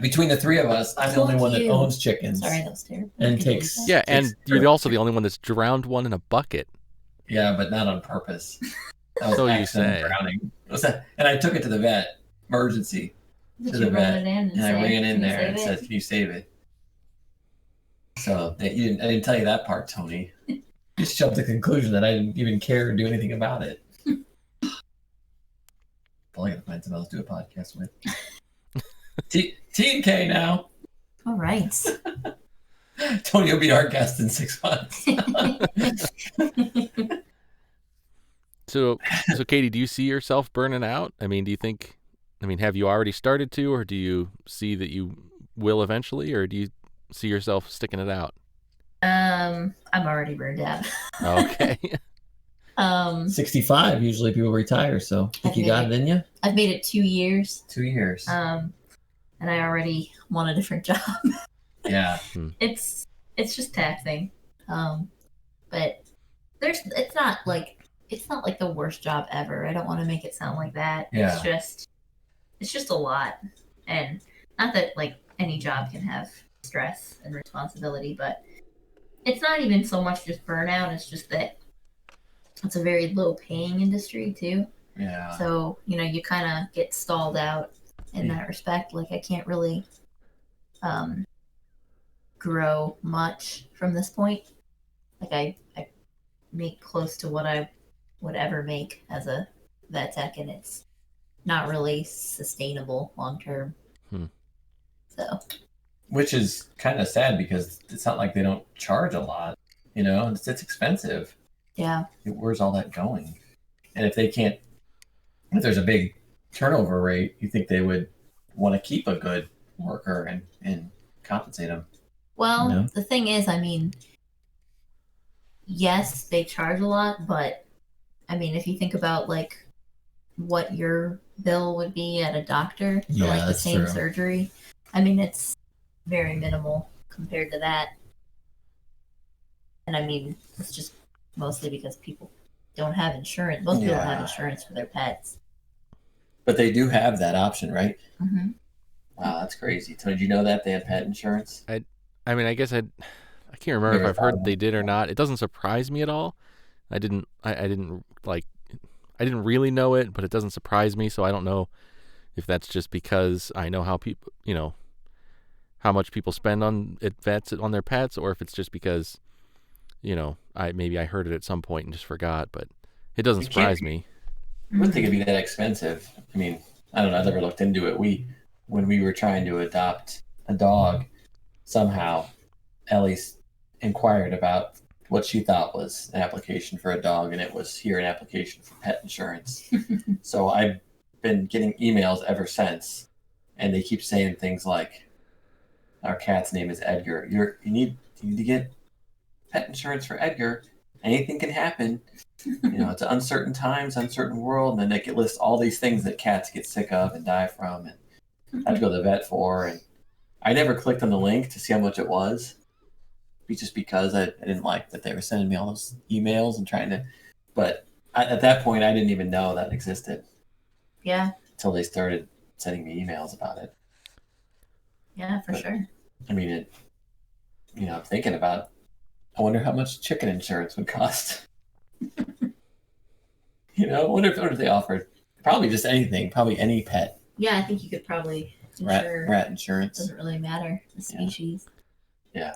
Between the three of us, I'm the only one that owns chickens. Sorry, that was terrible. And takes Yeah, and you're also the only one that's drowned one in a bucket. Yeah, but not on purpose. That was So you accidental say. drowning. And I took it to the vet, emergency, Did to you the run vet, it in and I say, ran in "Can you there and save said, it?" "Can you save it?" So I didn't tell you that part, Tony. Just jumped to the conclusion that I didn't even care or do anything about it. Probably gonna find someone else to do a podcast with. TnT now. All right. Tony will be our guest in 6 months. So Katie, do you see yourself burning out? I mean, have you already started to, or do you see that you will eventually, or do you see yourself sticking it out? I'm already burned out. Okay. 65, usually people retire, so I think you got it in you? I've made it 2 years. 2 years. And I already want a different job. Yeah. It's just taxing. But it's not like the worst job ever. I don't want to make it sound like that. Yeah. It's just a lot. And not that like any job can have stress and responsibility, but it's not even so much just burnout, it's just that it's a very low paying industry too. Yeah. So, you kind of get stalled out in that respect. Like I can't really grow much from this point. Like I make close to what I would ever make as a vet tech, and it's not really sustainable long term. So, which is kind of sad because it's not like they don't charge a lot. It's expensive. Yeah. Where's all that going? And if there's a big turnover rate, you think they would want to keep a good worker and compensate them. Well, the thing is, yes, they charge a lot, but if you think about like what your bill would be at a doctor for like the same surgery, it's very minimal compared to that. And it's just mostly because people don't have insurance. Most people don't have insurance for their pets. But they do have that option, right? Mm-hmm. Wow, that's crazy. So did you know that they have pet insurance? I can't remember if I've heard they did or not. It doesn't surprise me at all. I didn't really know it, but it doesn't surprise me. So I don't know if that's just because I know how people, how much people spend on vets on their pets, or if it's just because, I heard it at some point and just forgot. But it doesn't surprise me. I wouldn't think it'd be that expensive. I don't know. I never looked into it. When we were trying to adopt a dog, somehow Ellie inquired about what she thought was an application for a dog, and it was an application for pet insurance. So I've been getting emails ever since, and they keep saying things like, "Our cat's name is Edgar. You need to get pet insurance for Edgar. Anything can happen. It's uncertain times, uncertain world." And then they could list all these things that cats get sick of and die from, and have to go to the vet for. And I never clicked on the link to see how much it was, just because I didn't like that they were sending me all those emails and trying to. But at that point, I didn't even know that existed. Yeah. Until they started sending me emails about it. Yeah, for sure. Thinking about, I wonder how much chicken insurance would cost. I wonder if they offered probably just anything, probably any pet. Yeah, I think you could probably insure rat insurance. Doesn't really matter the species. Yeah.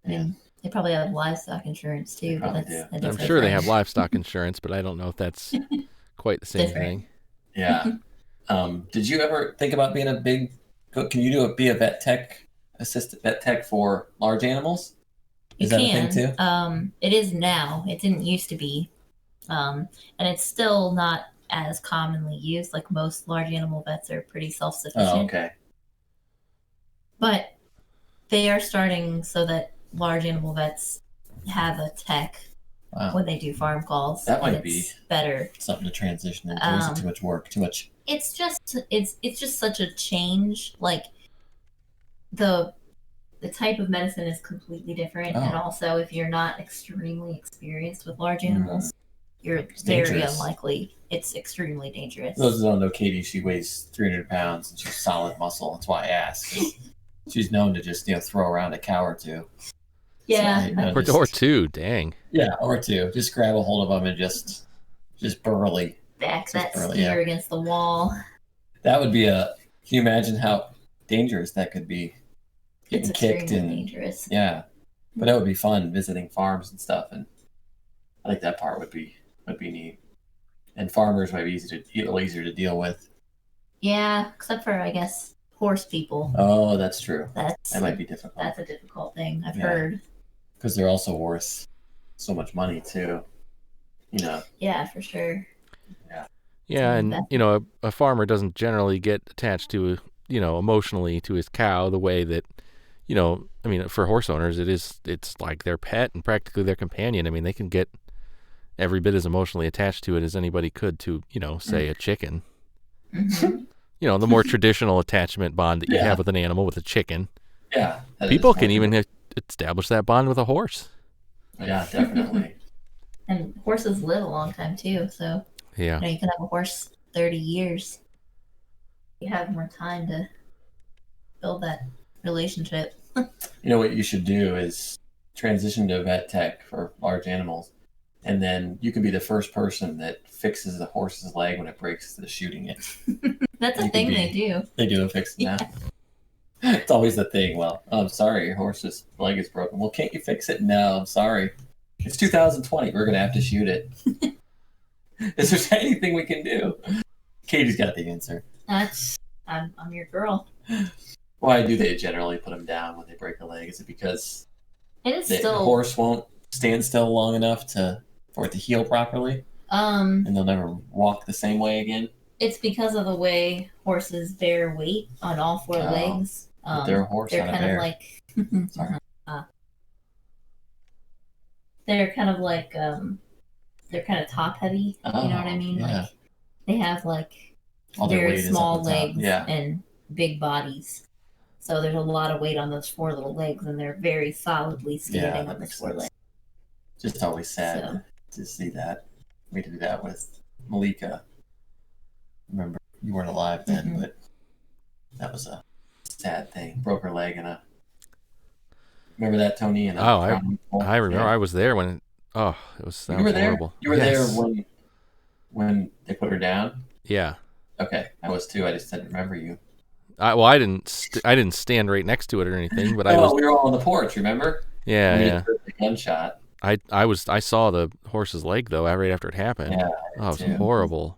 They probably have livestock insurance too. But that's I'm sure they have livestock insurance, but I don't know if that's quite the same thing. Yeah. Did you ever think about being can you be a vet tech, assistant vet tech for large animals? Is that a thing too? It is now. It didn't used to be. And it's still not as commonly used. Like most large animal vets are pretty self-sufficient. Oh, okay. But they are starting so that large animal vets have a tech when they do farm calls. That might be better. Something to transition into. Is it too much work? Too much? It's just such a change. Like the type of medicine is completely different, and also if you're not extremely experienced with large animals, you're very dangerous. unlikely. It's extremely dangerous. For those who don't know Katie, she weighs 300 pounds and she's solid muscle. That's why I ask. She's known to just throw around a cow or two. Yeah. So, or two, dang. Yeah, or two. Just grab a hold of them and just burly. Back that steer against the wall. That would be can you imagine how dangerous that could be? Getting kicked and dangerous. Yeah. But that would be fun, visiting farms and stuff, and I think that part would be neat. And farmers might be a little easier to deal with. Yeah, except for I guess horse people. Oh, that's true. That might be difficult. That's a difficult thing. I've heard. Because they're also worth so much money too. Yeah, for sure. Yeah, and a farmer doesn't generally get attached to emotionally to his cow the way that for horse owners it's like their pet and practically their companion. I mean, they can get every bit as emotionally attached to it as anybody could to say a chicken. Mm-hmm. The more traditional attachment bond that you have with an animal, with a chicken. Yeah. People can even establish that bond with a horse. Yeah, definitely. And horses live a long time too, so yeah, you can have a horse 30 years. You have more time to build that relationship. What you should do is transition to vet tech for large animals, and then you can be the first person that fixes the horse's leg when it breaks instead of shooting it. That's a thing they do. They do a fix now. It's always the thing. Well, I'm sorry, your horse's leg is broken. Well, can't you fix it? No, I'm sorry. It's 2020. We're going to have to shoot it. Is there anything we can do? Katie's got the answer. I'm your girl. Why do they generally put them down when they break a leg? Is it because the horse won't stand still long enough for it to heal properly? And they'll never walk the same way again? It's because of the way horses bear weight on all four legs. They're a horse, they're not kind a bear. of like Sorry. They're kind of like they're kind of top heavy. You know what I mean? Yeah. Like they have like All their very weight is small up the top. legs Yeah. and big bodies. So there's a lot of weight on those four little legs, and they're very solidly standing that on those makes four sense. legs. Just always sad to see that. We had to do that with Malika. Remember, you weren't alive then, but that was a sad thing. Broke her leg remember that, Tony? I remember. Yeah. I was there when. That was horrible. You were there when they put her down. Yeah. Okay, I was too. I just didn't remember you. I didn't stand right next to it or anything, but we were all on the porch. Remember? Yeah, when yeah. you heard the gunshot. I saw the horse's leg though right after it happened. Yeah. It was horrible.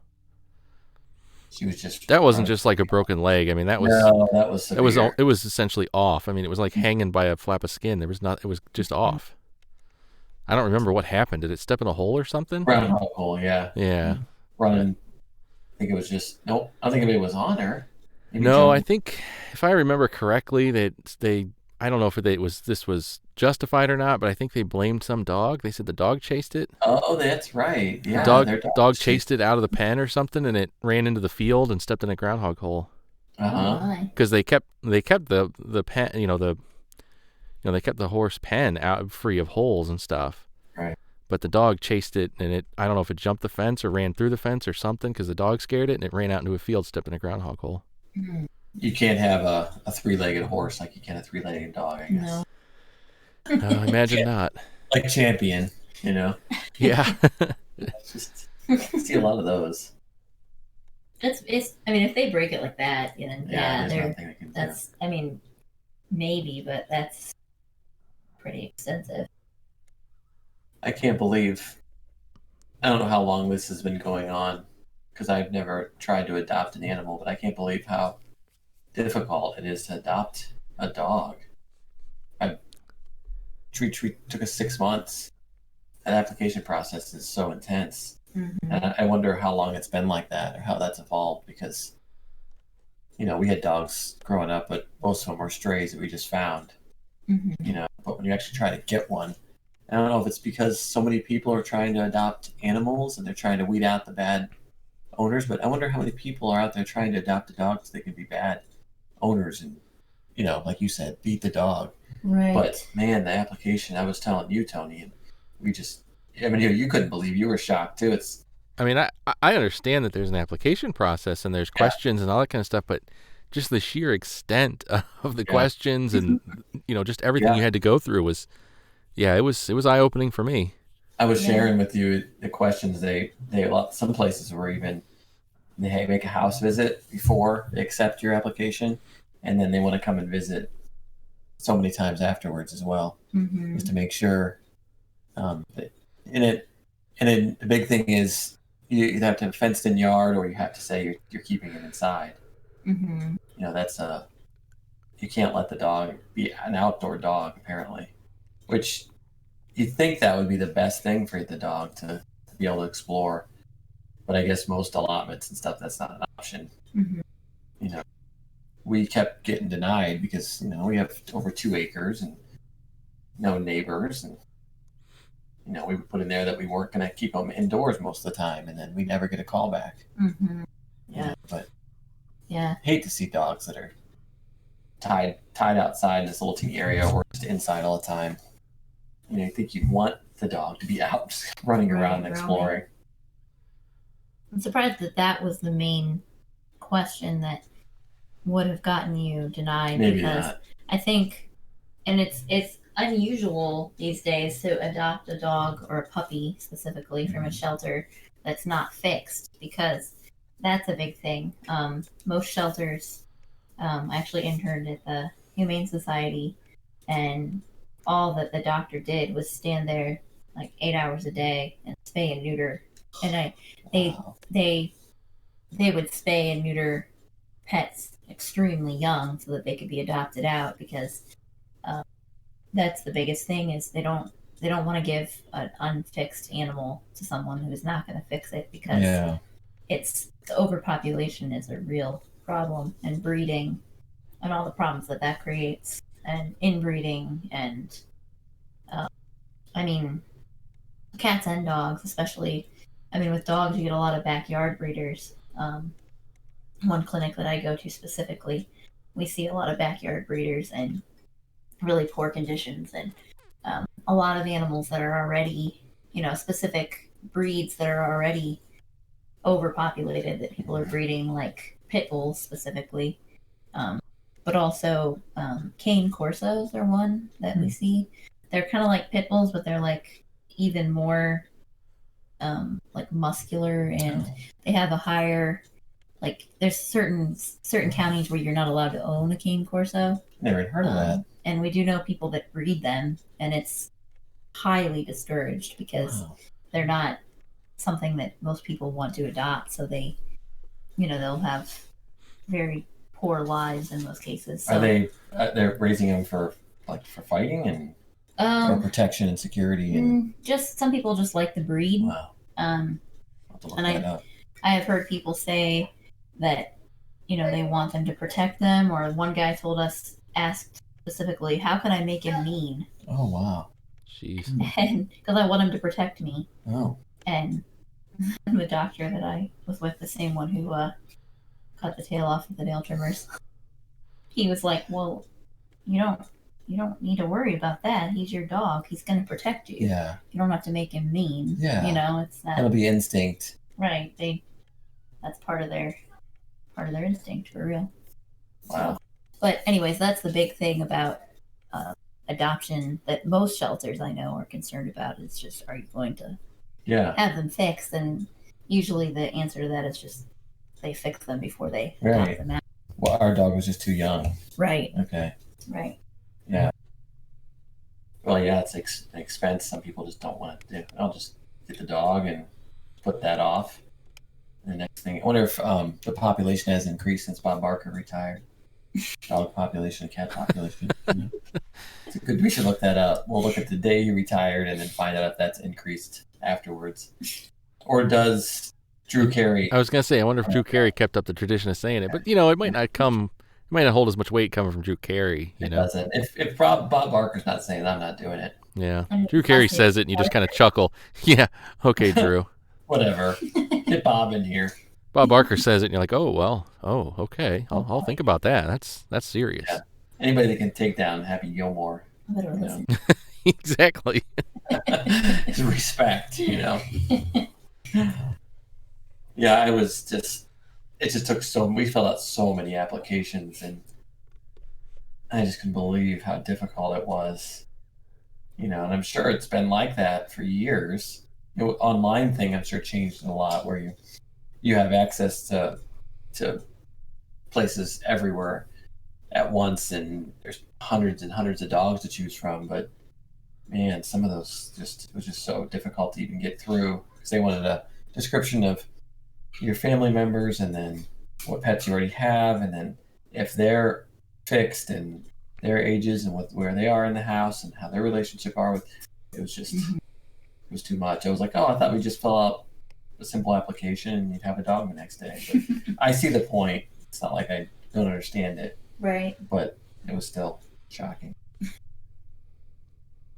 She was just. That wasn't just like a broken leg. I mean, that was. No, that was severe. It was essentially off. I mean, it was like hanging by a flap of skin. It was just off. I don't remember what happened. Did it step in a hole or something? Groundhog hole, yeah. Yeah. Running. I think it was just. Nope. I don't think anybody was on her. Maybe I think if I remember correctly, that I don't know if this was justified or not, but I think they blamed some dog. They said the dog chased it. Oh, that's right. Yeah. The dog chased it out of the pen or something, and it ran into the field and stepped in a groundhog hole. Because they kept the pen, they kept the horse pen out free of holes and stuff. Right. But the dog chased it, and I don't know if it jumped the fence or ran through the fence or something, because the dog scared it, and it ran out into a field, stepped in a groundhog hole. You can't have a three-legged horse like you can a three-legged dog, I guess. No. I imagine not. Like Champion, Yeah. Just see a lot of those. It's. I mean, if they break it like that, then there's nothing I can do. I mean, maybe, but that's pretty extensive. I can't believe. I don't know how long this has been going on, because I've never tried to adopt an animal, but I can't believe how difficult it is to adopt a dog. Took us 6 months. That application process is so intense. Mm-hmm. And I wonder how long it's been like that, or how that's evolved, because, we had dogs growing up, but most of them were strays that we just found. Mm-hmm. But when you actually try to get one, I don't know if it's because so many people are trying to adopt animals and they're trying to weed out the bad owners, but I wonder how many people are out there trying to adopt a dog so they can be bad owners and, like you said, beat the dog. Right. But man, the application, I was telling you, Tony, and we just I mean, you couldn't believe, you were shocked too. It's I mean, I understand that there's an application process and there's questions and all that kind of stuff, but just the sheer extent of the questions and just everything you had to go through was, it was eye opening for me. I was sharing with you the questions. They some places were even they make a house visit before they accept your application, and then they want to come and visit so many times afterwards as well, just to make sure. That, and the big thing is you have to have a fenced-in yard, or you have to say you're keeping it inside. That's you can't let the dog be an outdoor dog, apparently, which you'd think that would be the best thing for the dog to be able to explore. But I guess most allotments and stuff, that's not an option. We kept getting denied because, we have over 2 acres and no neighbors. And, we would put in there that we weren't going to keep them indoors most of the time. And then we never get a call back. But hate to see dogs that are tied outside in this little teeny area or just inside all the time. I think you'd want the dog to be out running around and exploring. I'm surprised that was the main question that would have gotten you denied. Maybe because not. I think, and it's unusual these days to adopt a dog or a puppy specifically from a shelter that's not fixed, because that's a big thing. Most shelters, I actually interned at the Humane Society, and all that the doctor did was stand there like 8 hours a day and spay and neuter. And they would spay and neuter pets extremely young so that they could be adopted out, because that's the biggest thing is they don't want to give an unfixed animal to someone who is not going to fix it, because it's the overpopulation is a real problem, and breeding and all the problems that creates, and inbreeding, and cats and dogs especially. With dogs you get a lot of backyard breeders. One clinic that I go to specifically, we see a lot of backyard breeders and really poor conditions, and a lot of animals that are already, specific breeds that are already overpopulated that people are breeding, like pit bulls specifically. But also cane corsos are one that we see. They're kind of like pit bulls, but they're like even more like muscular, and they have a higher, like there's certain counties where you're not allowed to own a cane corso. Never heard of that. And we do know people that breed them, and it's highly discouraged because they're not something that most people want to adopt. So they, they'll have very poor lives in most cases. So, are they're raising them for fighting and for protection and security? And just some people just like the breed. Wow. And I have heard people say that, they want them to protect them, or one guy asked specifically, how can I make him mean? Oh, wow. Jeez. And because I want him to protect me. Oh. And the doctor that I was with, the same one who cut the tail off of the nail trimmers, he was like, well, you don't need to worry about that. He's your dog. He's going to protect you. Yeah. You don't have to make him mean. Yeah. It's that. It'll be instinct. Right. That's part of their instinct, for real. Wow. So, but anyways, that's the big thing about adoption that most shelters I know are concerned about. Is just, are you going to have them fixed? And usually the answer to that is just they fix them before they adopt them out. Well, our dog was just too young. Right. Okay. Right. Yeah. Well, it's an expense. Some people just don't want to do. I'll just get the dog and put that off. The next thing, I wonder if the population has increased since Bob Barker retired. Dog population, cat population. It's good. We should look that up. We'll look at the day he retired and then find out if that's increased afterwards. Or does Drew Carey? I was gonna say, I wonder if Drew Carey kept up the tradition of saying it, but it might not come. It might not hold as much weight coming from Drew Carey. It doesn't. If Bob Barker's not saying it, I'm not doing it. Yeah. Drew Carey says it, and you just kind of chuckle. Yeah. Okay, Drew. Whatever. Get Bob in here. Bob Barker says it, and you're like, okay. I'll think about that. That's serious. Yeah. Anybody that can take down Happy Gilmore. I better listen. Exactly. Respect, Yeah, it just took we filled out so many applications, and I just couldn't believe how difficult it was. And I'm sure it's been like that for years. The online thing, I'm sure, changed a lot, where you have access to places everywhere at once, and there's hundreds and hundreds of dogs to choose from. But man, some of those it was just so difficult to even get through, because they wanted a description of your family members, and then what pets you already have, and then if they're fixed, and their ages, and where they are in the house, and how their relationship are with. It was just it was too much. I was like, oh, I thought we'd just fill out a simple application and you'd have a dog the next day. But I see the point. It's not like I don't understand it, Right. but it was still shocking.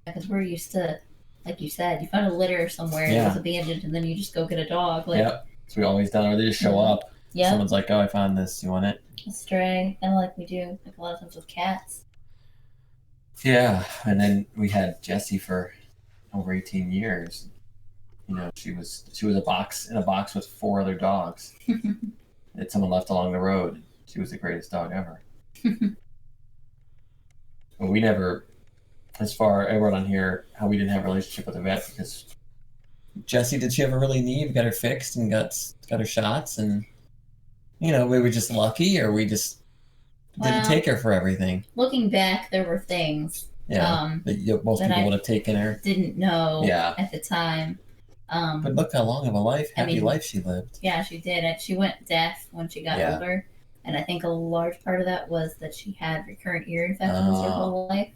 Because we're used to, like you said, you find a litter somewhere that was abandoned, and then you just go get a dog. Yep. So we always done, or they just show up. Yeah. Someone's like, oh, I found this. You want it? A stray. Kind of like we do, like a lot of times with cats. Yeah. And then we had Jessie for over 18 years. She was in a box with 4 other dogs that someone left along the road. She was the greatest dog ever. But we never, I wrote on here how we didn't have a relationship with a vet, because Jessie, did she ever really need? We got her fixed and got her shots, and we were just lucky, or we just didn't take her for everything. Looking back, there were things that most people would have taken her. Didn't know at the time. But look how long of a happy life she lived. Yeah, she did. She went deaf when she got older, and I think a large part of that was that she had recurrent ear infections her whole life,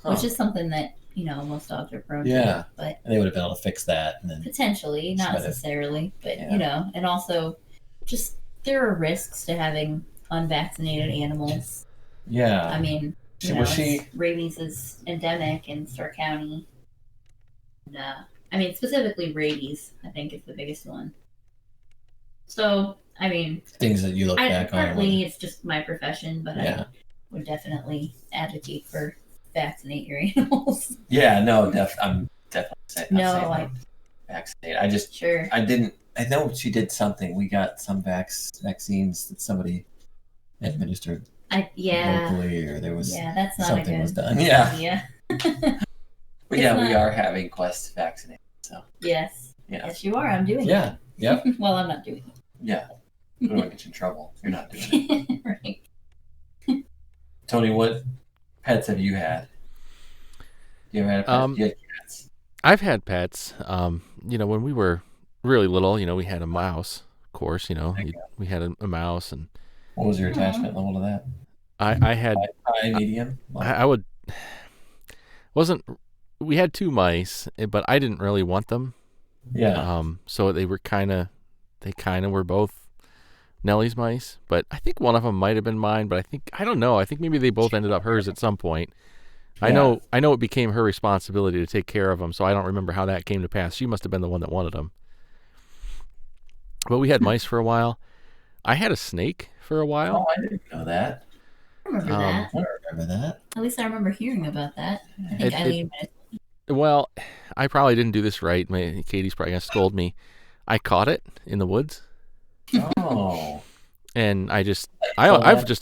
which is something that most dogs are prone to. But and they would have been able to fix that, and then potentially, not necessarily, but and also just there are risks to having unvaccinated animals. Yeah, I mean, rabies is endemic in Stark County. And, specifically rabies, I think, is the biggest one. So, things that you look back on. Partly, it's just my profession, but I would definitely advocate for vaccinate your animals. Yeah, no, I'm definitely saying vaccinate. I know she did something. We got some vaccines that somebody administered locally, or there was that's not something was done. Yeah. But we are having Quest vaccinated. So yes, you are. I'm doing it. Yeah. Well, I'm not doing it. Yeah, I don't want to get you in trouble. You're not doing it. Right. Tony, what pets have you had? You ever had a pet? You had cats? I've had pets. When we were really little, we had a mouse. Of course, we had a mouse, and what was your attachment level to that? I had high, medium. We had 2 mice, but I didn't really want them. Yeah. So they were were both Nellie's mice, but I think one of them might have been mine, but I don't know. I think maybe they both ended up hers at some point. Yeah. I know it became her responsibility to take care of them, so I don't remember how that came to pass. She must have been the one that wanted them. But we had mice for a while. I had a snake for a while. Oh, I didn't know that. I remember that. I don't remember that. At least I remember hearing about that. I think Eileen might have. Well, I probably didn't do this right. Katie's probably going to scold me. I caught it in the woods. Oh. And I've just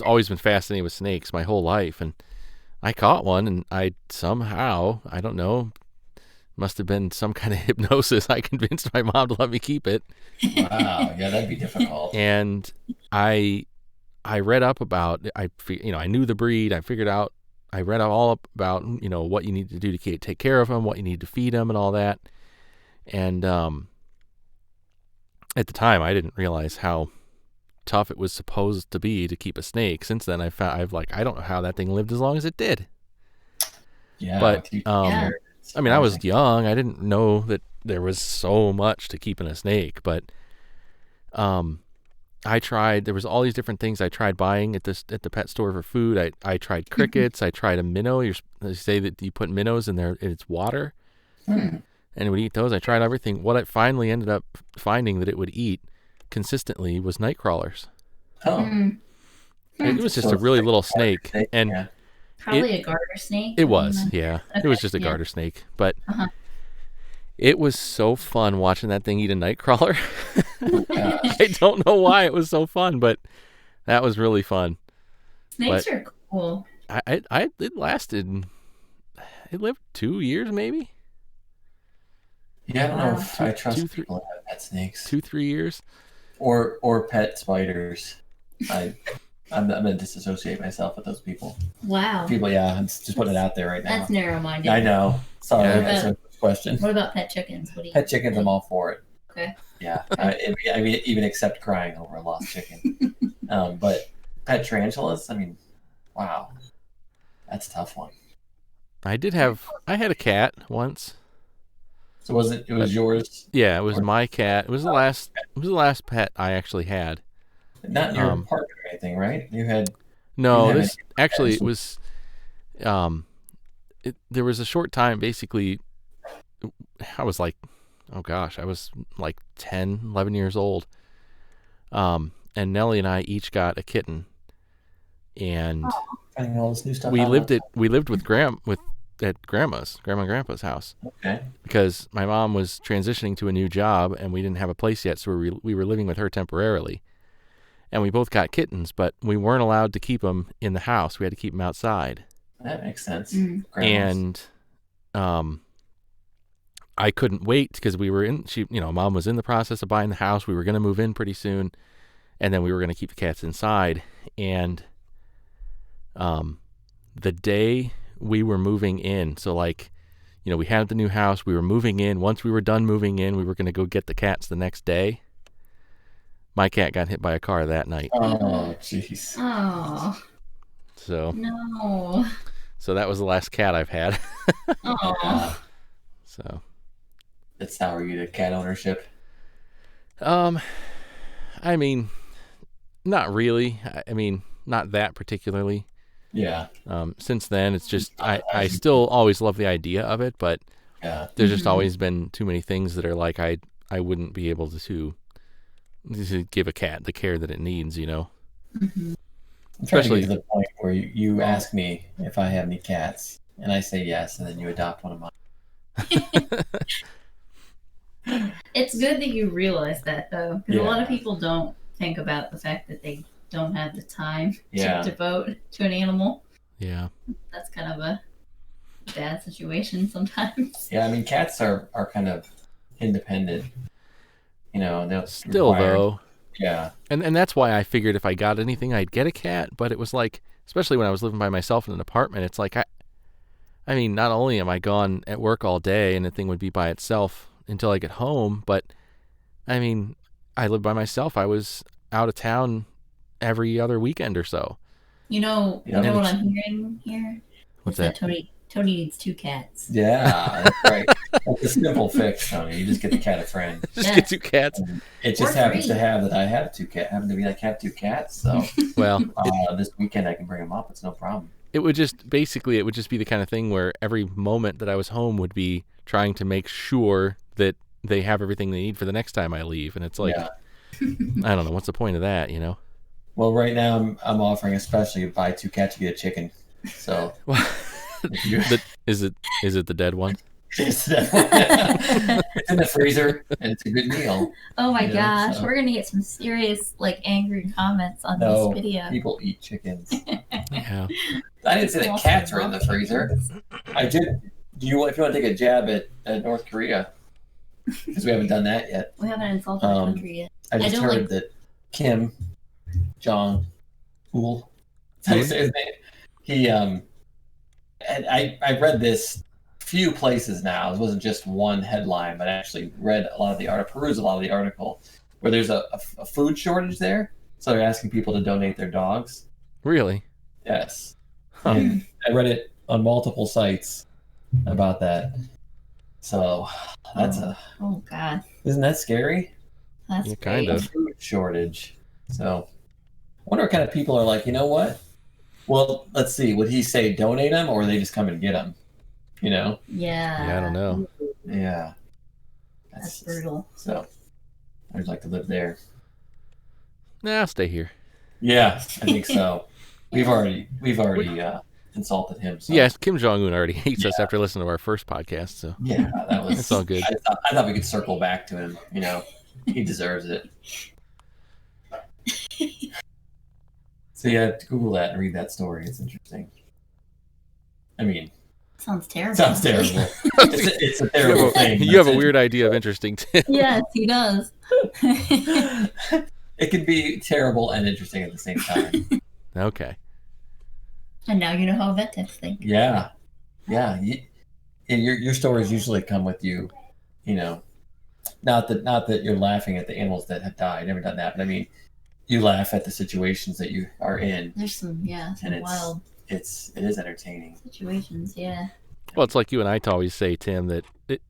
always been fascinated with snakes my whole life. And I caught one, and I somehow, I don't know, must have been some kind of hypnosis. I convinced my mom to let me keep it. Wow. Yeah, that'd be difficult. And I read up about, I knew the breed. I read all up about, what you need to do to take care of them, what you need to feed them, and all that. And at the time, I didn't realize how tough it was supposed to be to keep a snake. Since then, I don't know how that thing lived as long as it did. Yeah. But I was young. I didn't know that there was so much to keeping a snake. But I tried. There was all these different things I tried buying at the pet store for food. I tried crickets. I tried a minnow. They say that you put minnows in there and it's water, and it would eat those. I tried everything. What I finally ended up finding that it would eat consistently was night crawlers. Oh. It was just a really little snake, and Probably a garter snake. It was, yeah. Okay, It was just a yeah. garter snake, but Uh-huh. it was so fun watching that thing eat a nightcrawler. Yeah. I don't know why it was so fun, but that was really fun. Snakes are cool. It lived 2 years maybe, Yeah, I don't know Wow. if I trust 2, 3 people that have pet snakes 2-3 years. or pet spiders. I'm gonna disassociate myself with those people. Wow. People, yeah, I'm just putting it out there right now. That's narrow-minded. I know. Sorry, Yeah. that's a question. What about pet chickens? What do you Pet chickens, I'm all for it. Okay. Yeah, I mean, even accept crying over a lost chicken. But pet tarantulas, I mean, wow, that's a tough one. I had a cat once. So it was yours? Yeah, it was my cat. It was the last pet I actually had. Not in your apartment or anything, right? You had No, You this actually it was there was a short time basically I was like, oh gosh, I was like 10, 11 years old. And Nellie and I each got a kitten. And finding all this new stuff. we out lived about- at grandma and grandpa's house Okay. because my mom was transitioning to a new job and we didn't have a place yet, so we were living with her temporarily. And we both got kittens, but we weren't allowed to keep them in the house. We had to keep them outside. That makes sense. And I couldn't wait because mom was in the process of buying the house. We were going to move in pretty soon, and then we were going to keep the cats inside. And the day we were moving in, so we had the new house, we were moving in. Once we were done moving in, we were going to go get the cats the next day. My cat got hit by a car that night. Oh, jeez. Oh. So No. So that was the last cat I've had. Oh. So That's how are you to cat ownership? I mean, not really. I mean, not that particularly. Yeah. Since then, it's just I still always love the idea of it, but Yeah. there's just always been too many things that are like I wouldn't be able to give a cat the care that it needs, Mm-hmm. I'm trying to Especially get to the point where you ask me if I have any cats, and I say yes, and then you adopt one of mine. It's good that you realize that, though, because a lot of Yeah. people don't think about the fact that they don't have the time Yeah. to devote to an animal. Yeah. That's kind of a bad situation sometimes. Yeah, I mean, cats are kind of independent. They'll Still though. Yeah. And that's why I figured if I got anything, I'd get a cat. But it was like, especially when I was living by myself in an apartment, it's like I mean, not only am I gone at work all day and the thing would be by itself until I get home, but I mean, I live by myself. I was out of town every other weekend or so. You know Yeah. what I'm hearing here? What's Is that? Tony needs 2 cats. Yeah, that's right. That's a simple fix, Tony. You just get the cat a friend. Just Yeah. get 2 cats. And it just Or happens 3. to have that I have 2 cats. Happen to be like have 2 cats, so Well, this weekend I can bring them up. It's no problem. it would just be the kind of thing where every moment that I was home would be trying to make sure that they have everything they need for the next time I leave. And it's like, Yeah. I don't know. What's the point of that, Well, right now I'm offering especially buy 2 cats to get a chicken. So if you- Is it the dead one? it's in the freezer and it's a good meal. Oh my Yeah, gosh, so- we're gonna get some serious angry comments on No, this video. people eat chickens. Yeah. I didn't say that cats are in the freezer. I did. If you want to take a jab at North Korea, because we haven't done that yet. We haven't insulted the country yet. I just don't heard like- that Kim Jong Il, that's how you say his name. He and I read this few places now. It wasn't just one headline, but I actually read a lot of the article, perused a lot of the article, where there's a food shortage there, so they're asking people to donate their dogs. Really? Yes. Huh. And I read it on multiple sites about that. So that's Oh god, isn't that scary? that's Yeah, great. kind A of. food shortage. So I wonder what kind of people are like, you know what? Well, let's see. Would he say donate them or they just come and get them? Yeah. Yeah, I don't know. Yeah. That's brutal. So I'd like to live there. Nah, I'll stay here. Yeah, I think so. We've already insulted him. So. Yes, Kim Jong-un already hates us after listening to our first podcast. So yeah, that was. It's all good. I thought we could circle back to him. He deserves it. So yeah, Google that and read that story. It's interesting. I mean, sounds terrible. Sounds terrible. It's a terrible thing. You have a weird idea of interesting too. Yes, he does. It can be terrible and interesting at the same time. Okay. And now you know how vet techs think. Yeah. Your stories usually come with you. Not that you're laughing at the animals that have died. Never done that. But I mean, you laugh at the situations that you are in. There's some wild. It is entertaining Situations, yeah. Well, it's like you and I always say, Tim, that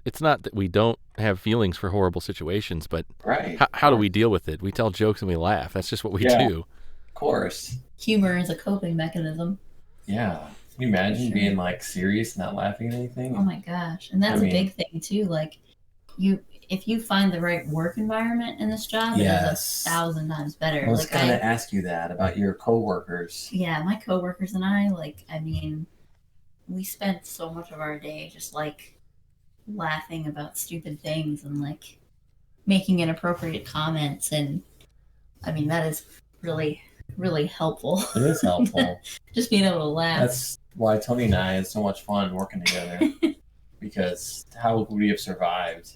it's not that we don't have feelings for horrible situations, but right. How do we deal with it? We tell jokes and we laugh. That's just what we do. Of course. Humor is a coping mechanism. Yeah. Can you imagine being like serious, not laughing at anything? Oh my gosh. And that's a big thing too. Like if you find the right work environment in this job, it's 1,000 times better. I was going to ask you that about your coworkers. Yeah, my coworkers and I, we spent so much of our day just laughing about stupid things and making inappropriate comments, and I mean that is really, really helpful. It is helpful. Just being able to laugh. That's why Tony and I had so much fun working together. Because how would we have survived?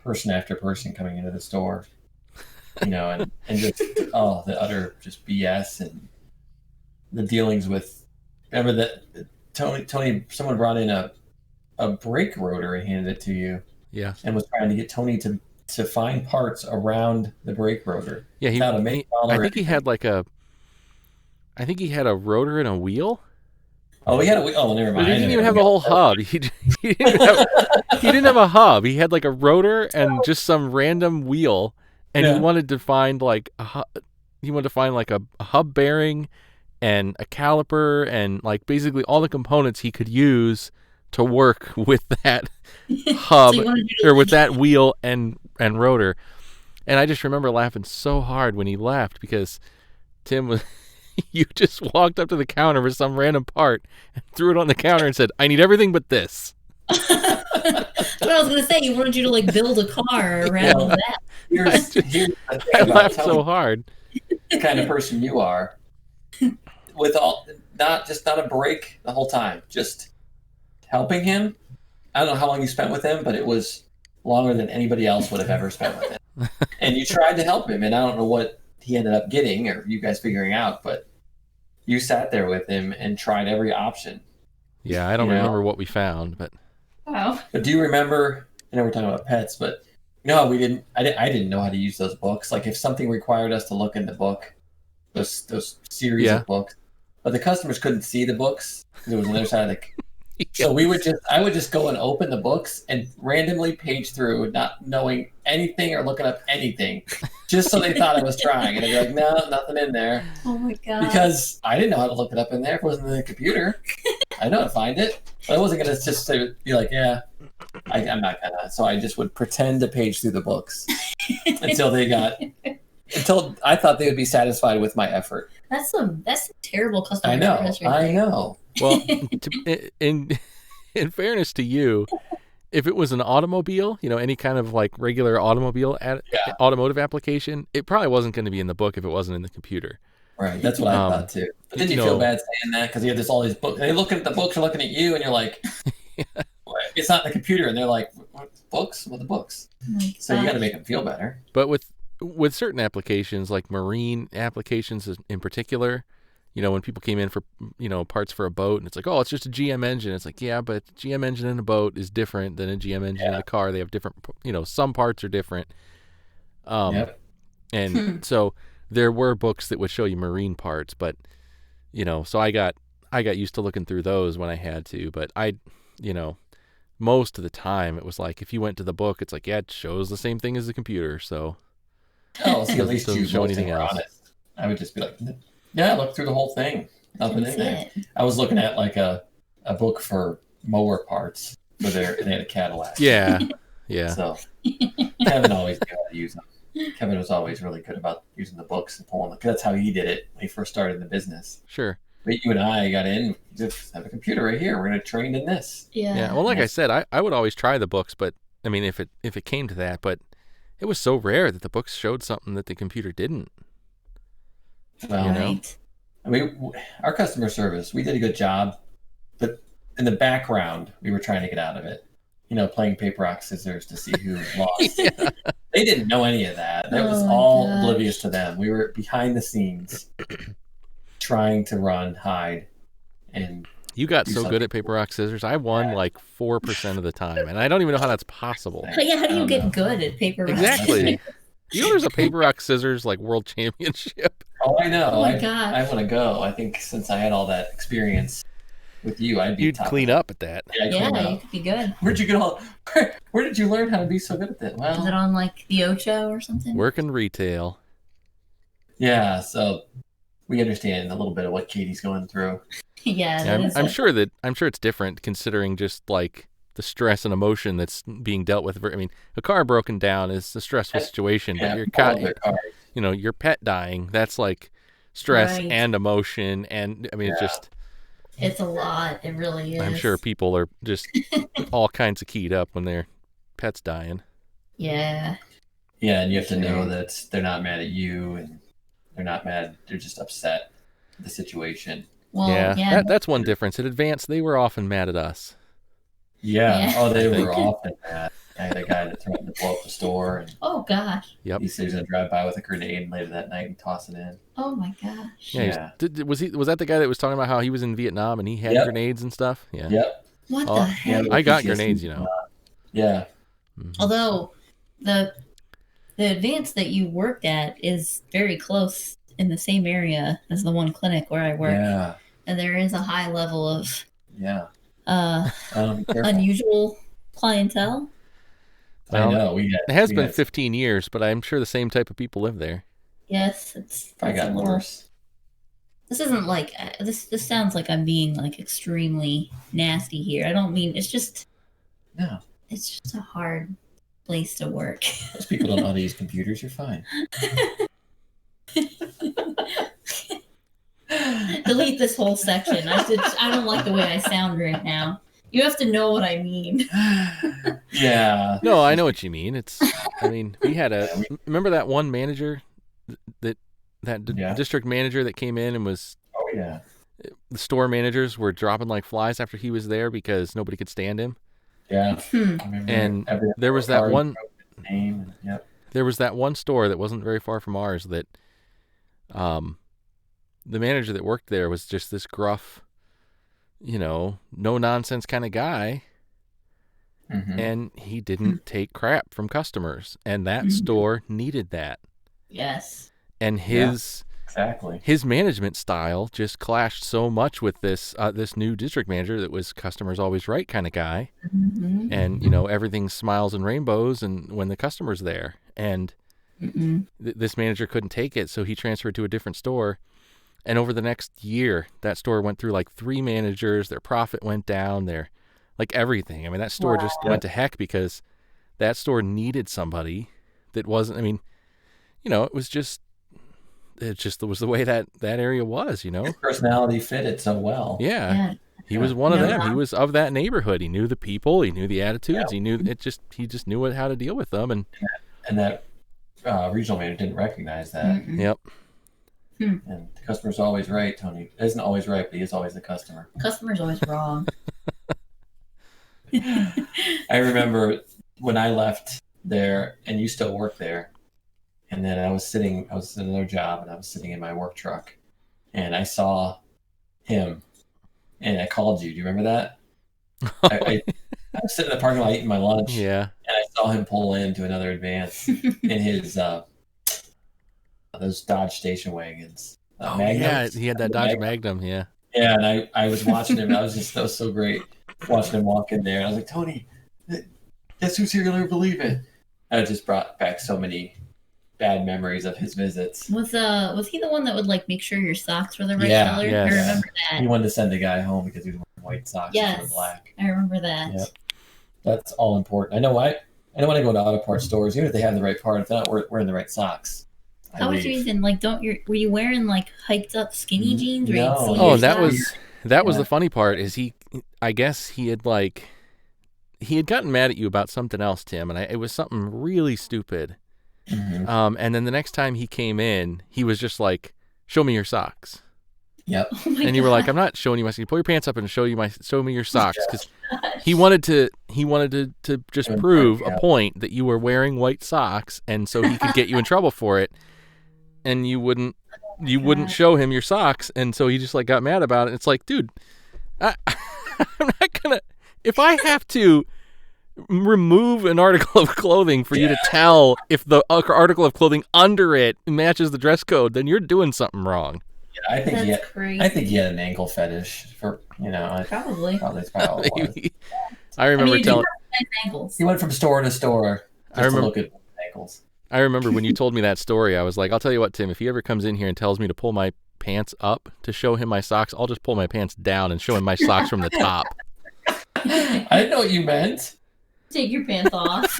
Person after person coming into the store, and just the utter just BS and the dealings with. Remember that Tony, someone brought in a brake rotor and handed it to you. Yeah, and was trying to get Tony to find parts around the brake rotor. Yeah, I think he had a rotor and a wheel. Oh, he had a wheel. Oh, never mind. But he didn't even have a whole hub. He didn't have a hub. He had a rotor and just some random wheel, and he wanted to find a hub bearing and a caliper and basically all the components he could use to work with that hub or with that wheel and rotor. And I just remember laughing so hard when he left because Tim was. You just walked up to the counter with some random part and threw it on the counter and said, "I need everything but this." That's what I was going to say. He wanted you to build a car around that. I laughed so hard. The kind of person you are, with not a break the whole time, just helping him. I don't know how long you spent with him, but it was longer than anybody else would have ever spent with him. And you tried to help him, and I don't know what he ended up getting or you guys figuring out, but you sat there with him and tried every option. Yeah, I don't remember what we found, but. Wow. But do you remember? I know we're talking about pets, but how we didn't. I didn't know how to use those books. If something required us to look in the book, those series of books, but the customers couldn't see the books because it was on the other side of the. So I would just go and open the books and randomly page through, not knowing anything or looking up anything, just so they thought I was trying. And they'd be like, "No, nothing in there." Oh my god! Because I didn't know how to look it up in there. If it wasn't in the computer, I know how to find it. But I wasn't gonna just be like, "Yeah, I'm not gonna." So I just would pretend to page through the books until I thought they would be satisfied with my effort. That's some terrible customer service. I know. Well, in fairness to you, if it was an automobile, any kind of regular automobile automotive application, it probably wasn't going to be in the book if it wasn't in the computer. Right, that's what I thought too. But then you feel bad saying that because you have all these books. They look at the books, are looking at you, and you're like, "It's not in the computer," and they're like, "Books? What the books?" So you got to make them feel better. But with certain applications, like marine applications in particular. When people came in for, parts for a boat and it's like, oh, it's just a GM engine. It's like, yeah, but GM engine in a boat is different than a GM engine in a car. They have different, some parts are different. And so there were books that would show you marine parts, but, so I got used to looking through those when I had to, but most of the time it was like, if you went to the book, it's like, yeah, it shows the same thing as the computer. So at least you show anything else. Honest. I would just be like, yeah, I looked through the whole thing. Nothing in there. I was looking at a book for mower parts for they had a Cadillac. Yeah. So Kevin always knew how to use them. Kevin was always really good about using the books and pulling them. That's how he did it when he first started in the business. Sure. But you and I got in, just have a computer right here. We're going to train in this. Yeah. Well, like I said, I would always try the books, but I mean, if it came to that, but it was so rare that the books showed something that the computer didn't. Well, You know? Right. I mean, our customer service, we did a good job, but in the background, we were trying to get out of it. You know, playing paper, rock, scissors to see who lost. Yeah. They didn't know any of that. That was Oh my all gosh. oblivious to them. We were behind the scenes trying to run, hide, and You got do so something good at paper, rock, scissors. I won like 4% of the time, and I don't even know how that's possible. But yeah, how do I you don't get know. good at paper? rock, Exactly. scissors? You know, there's a paper, rock, scissors like world championship. Oh, I know. Oh my I gosh. want to go. I think since I had all that experience with you, I'd be You'd top. clean up at that. Yeah, I'd clean Yeah, up. you could be good. Where'd you get all? Where did you learn how to be so good at that? Is it Well, on like the Ocho or something? Working retail. yeah. So we understand a little bit of what Katie's going through. Yeah, Yeah, that is I'm it. sure it's different considering just like the stress and emotion that's being dealt with. I mean, a car broken down is a stressful situation, but Yeah, your all of their cars. you know, your pet dying, that's like stress Right. and emotion, and I mean, it's Yeah. just It's a lot. It really is. I'm sure people are just all kinds of keyed up when their pet's dying. Yeah. Yeah, and you have to know Sure. that they're not mad at you, and they're not mad. They're just upset with the situation. Well, yeah, yeah. that's one difference. At Advance, they were often mad at us. Yeah. Yeah. Oh, they I think. were often mad. The guy that threatened to blow up the store, and Oh gosh. Yep. he said he was going to drive by with a grenade later that night and toss it in. Oh my gosh. Yeah, was that the guy that was talking about how he was in Vietnam and he had Yep. grenades and stuff? Yeah. Yep. What Oh, the yeah, heck? I got PTSD. grenades, you know. Yeah. Mhm. Although the advance that you worked at is very close in the same area as the one clinic where I work, Yeah. and there is a high level of Yeah. Be careful. unusual clientele. I know. It has been 15 years, but I'm sure the same type of people live there. Yes, it's probably a gotten little. worse. This isn't like this. This sounds like I'm being like extremely nasty here. I don't mean. It's just No. it's just a hard place to work. Most people don't know how to use computers. You're fine. Delete this whole section. I don't like the way I sound right now. You have to know what I mean. Yeah. No, I know what you mean. I mean, we had remember that one manager, that Yeah. district manager that came in and was, Oh, yeah. the store managers were dropping like flies after he was there because nobody could stand him. Yeah. Hmm. I remember And every there was that card one- wrote his name. And, yep. There was that one store that wasn't very far from ours that, the manager that worked there was just this gruff, you know, no nonsense kind of guy. Mhm. And he didn't take crap from customers, and that Mhm. store needed that. Yes. And his Exactly. management style just clashed so much with this new district manager that was customers always right kind of guy, Mm-hmm. and you know, everything's smiles and rainbows and when the customer's there, and Mm-mm. this manager couldn't take it, so he transferred to a different store. And over the next year, that store went through like 3 managers. Their profit went down. Their like everything. I mean, that store just Wow. went to heck because that store needed somebody that wasn't. I mean, you know, it was just was the way that area was. You know, His personality fit it so well. yeah. Yeah. He was one of No, them. He was of that neighborhood. He knew the people. He knew the attitudes. Yeah. He knew he just knew how to deal with them. And And that regional manager didn't recognize that. Mm-mm. yep. And the customer's always right, Tony. Isn't always right, but he is always the customer. Customer's always wrong. I remember when I left there, and you still work there, and then I was in another job, and I was sitting in my work truck, and I saw him, and I called you. Do you remember that? I was sitting in the parking lot eating my lunch, Yeah. and I saw him pull into another Advance in his those Dodge station wagons. Oh Magnums. yeah. He had that Dodge Magnum. Magnum. Yeah. Yeah, and I was watching him. That was so great watching him walk in there. And I was like, Tony, guess who's here? You'll never believe it. And it just brought back so many bad memories of his visits. Was he the one that would like make sure your socks were the right Yeah, color? yes. I remember He that. wanted to send the guy home because he was wearing white socks instead Yes. of black. I remember that. Yep. That's all important. I know when I go to auto parts stores, even if they have the right part, if they're not wearing the right socks, How would you even like? Were you wearing like hiked up skinny jeans? Where No. you'd see Oh, your and that socks? was Yeah. the funny part. Is I guess he had gotten mad at you about something else, Tim, and it was something really stupid. Mm-hmm. And then the next time he came in, he was just like, "Show me your socks." Yep. Oh my And you were like, God. "I'm not showing you my socks. Pull your pants up and show me your socks," because Gosh. he wanted to just Good prove work, a yeah. point that you were wearing white socks, and so he could get you in trouble for it. And you wouldn't God. show him your socks, and so he just like got mad about it. It's like, dude, I'm not gonna. If I have to remove an article of clothing for you to tell if the article of clothing under it matches the dress code, then you're doing something wrong. Yeah, I think That's crazy. I think he had an ankle fetish for Probably. That's probably all it was. Maybe. I remember you do telling. have nice ankles. He went from store to store I just to remember- look at ankles. I remember when you told me that story, I was like, I'll tell you what, Tim, if he ever comes in here and tells me to pull my pants up to show him my socks, I'll just pull my pants down and show him my socks from the top. I didn't know what you meant. Take your pants off.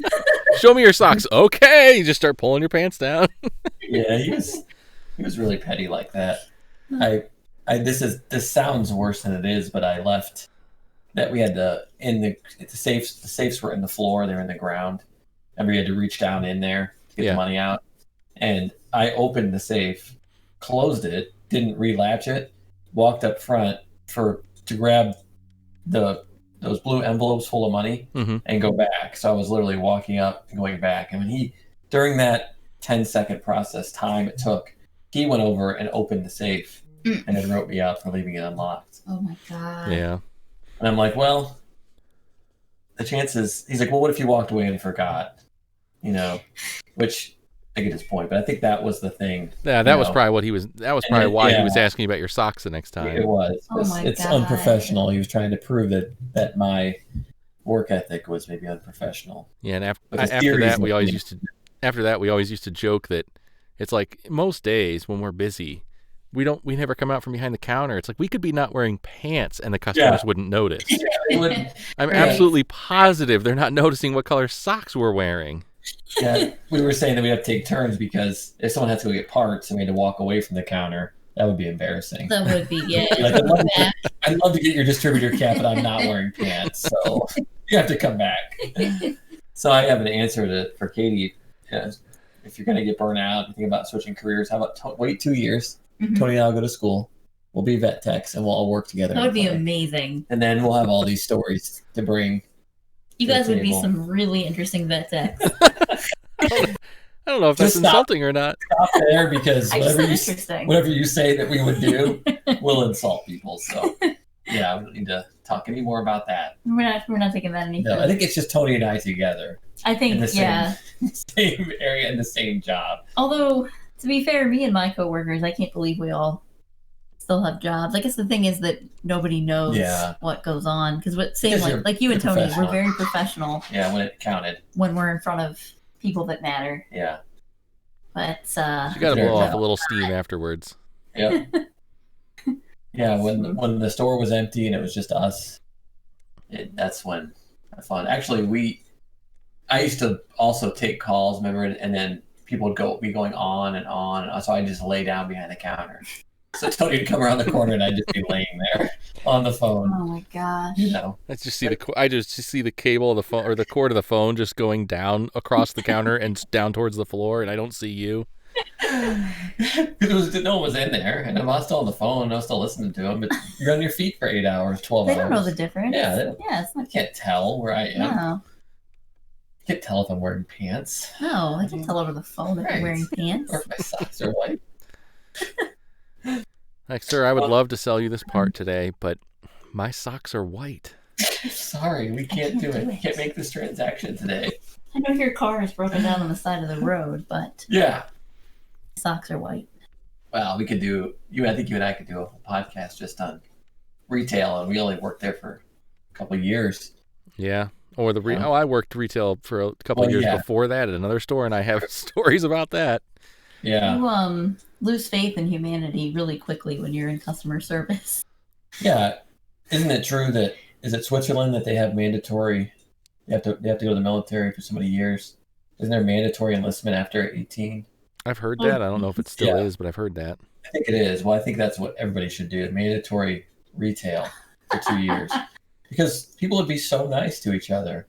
Show me your socks. Okay. You just start pulling your pants down. Yeah, he was really petty like that. This sounds worse than it is, but I left that we had the safes. The safes were in the floor; they were in the ground, and we had to reach down in there to get Yeah. the money out. And I opened the safe, closed it, didn't relatch it, walked up front to grab those blue envelopes full of money Mm-hmm. and go back. So I was literally walking up and going back. And when during that 10-second process time it took, he went over and opened the safe and then wrote me out for leaving it unlocked. Oh my God. Yeah. And I'm like, well, the chances. He's like, well, what if you walked away and forgot? Which I get his point, but I think that was the thing. Yeah, that was probably what he was. That was probably why he yeah. was asking you about your socks the next time. It was. Oh my It's God. unprofessional. He was trying to prove that my work ethic was maybe unprofessional. Yeah, and But the after series that, we was- always used to joke that it's like most days when we're busy, we never come out from behind the counter. It's like we could be not wearing pants and the customers wouldn't notice. It would- I'm Right. absolutely positive they're not noticing what color socks we're wearing. Yeah, we were saying that we have to take turns because if someone had to go get parts and we had to walk away from the counter, that would be embarrassing. That would be, yeah. Like, I'd love to get your distributor cap, but I'm not wearing pants, so you have to come back. So I have an answer for Katie. If you're going to get burnt out and think about switching careers, how about wait 2 years? Mhm. Tony and I'll go to school. We'll be vet techs and we'll all work together. That would be and play. amazing. And then we'll have all these stories to bring. You to the guys would be table. some really interesting vet techs. I don't know if that's Just stop. insulting or not. Stop there because I just whatever said interesting. whatever you say that we would do will insult people. So yeah, we don't need to talk any more about that. We're not taking that any No, I further. think it's just Tony and I together I in think, the same, yeah. same area in the same job. Although, to be fair, me and my coworkers, I can't believe we all still have jobs. I guess the thing is that nobody knows Yeah. what goes on because Because like you and you're Tony, we're professional. very professional Yeah, when it counted. when we're in front of people that matter. Yeah. But You got to Fair blow off enough. a little steam afterwards. Yep. Yeah, when the store was empty and it was just us, that's when I fun. Actually, I used to also take calls, remember, and then people would be going on and on, and so I just lay down behind the counter. So Tony would come around the corner and I'd just be laying there on the phone. oh my gosh. I just see I just see the cable of the phone or the cord of the phone just going down across the counter and down towards the floor, and I don't see you. Because no one was in there, and I'm still on the phone, I was still listening to him, but you're on your feet for 8 hours, 12 They hours. don't know the difference. Yeah, they don't- Yeah, it's I not. can't tell where I am. No, I can't tell if I'm wearing pants no, I can tell over the phone if Right. you're wearing pants. or if my socks are white. Like, sir, I would love to sell you this part today, but my socks are white. Sorry, we can't do it. We can't make this transaction today. I know your car is broken down on the side of the road, but Yeah. socks are white. Well, we could do. I think you and I could do a whole podcast just on retail, and we only worked there for a couple of years. Yeah. Or Yeah. I worked retail for a couple of Well, years yeah. before that at another store, and I have stories about that. Yeah. You lose faith in humanity really quickly when you're in customer service. Yeah. Isn't it true that is it Switzerland that they have mandatory? They have to go to the military for so many years. Isn't there mandatory enlistment after 18? I've heard that. I don't know if it still Yeah. is, but I've heard that. I think it is. Well, I think that's what everybody should do. Mandatory retail for 2 years. Because people would be so nice to each other.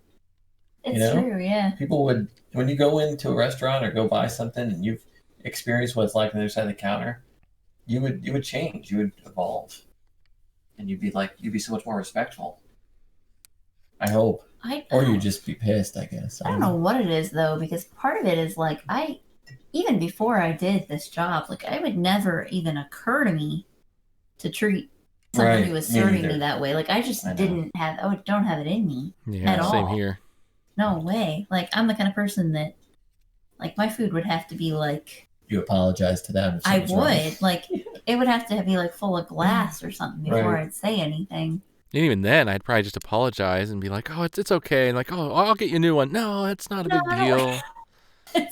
It's You know? true, yeah. People would, when you go into a restaurant or go buy something and you've experienced what it's like on the other side of the counter, you would change. You would evolve. And you'd be so much more respectful. I hope. Or you'd just be pissed, I guess. I don't know what it is though, because part of it is like even before I did this job, like it would never even occur to me to treat somebody who was serving me that way. Like I just don't have it in me Yeah, at same all. here. No way. Like I'm the kind of person that, like, my food would have to be like. You apologize to them. I would like it would have to be like full of glass or something before I'd say anything. And even then, I'd probably just apologize and be like, "Oh, it's okay," and like, "Oh, I'll get you a new one." No, it's not a big deal.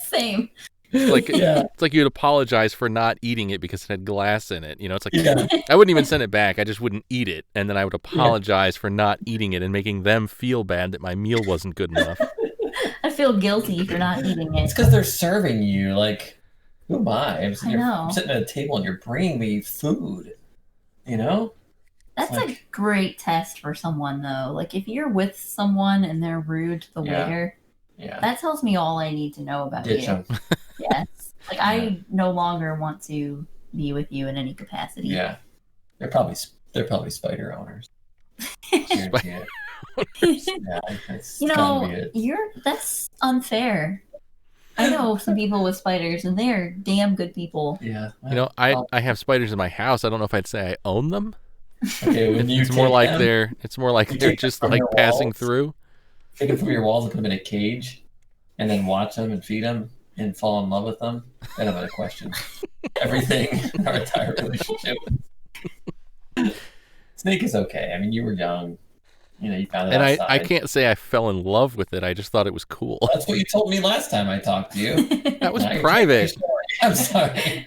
Same. It's like you'd apologize for not eating it because it had glass in it. You know, it's like I wouldn't even send it back. I just wouldn't eat it, and then I would apologize for not eating it and making them feel bad that my meal wasn't good enough. I feel guilty for not eating it. It's because they're serving you. Like, who am I? I'm sitting at a table and you're bringing me food. You know? That's like, a great test for someone, though. Like, if you're with someone and they're rude to the waiter, that tells me all I need to know about Ditch you. them. Yes. Like, I no longer want to be with you in any capacity. Yeah. They're probably spider owners. Yeah, that's unfair. I know some people with spiders, and they're damn good people. Yeah. Well, I have spiders in my house. I don't know if I'd say I own them. Okay, it's more like they're just like passing through. Take them from your walls and put them in a cage, and then watch them and feed them and fall in love with them. Then I'm gonna question everything in our entire relationship. Snake is okay. I mean, you were young. You know, you found it outside. I can't say I fell in love with it. I just thought it was cool. Well, that's what you told me last time I talked to you. That was private. I'm sorry.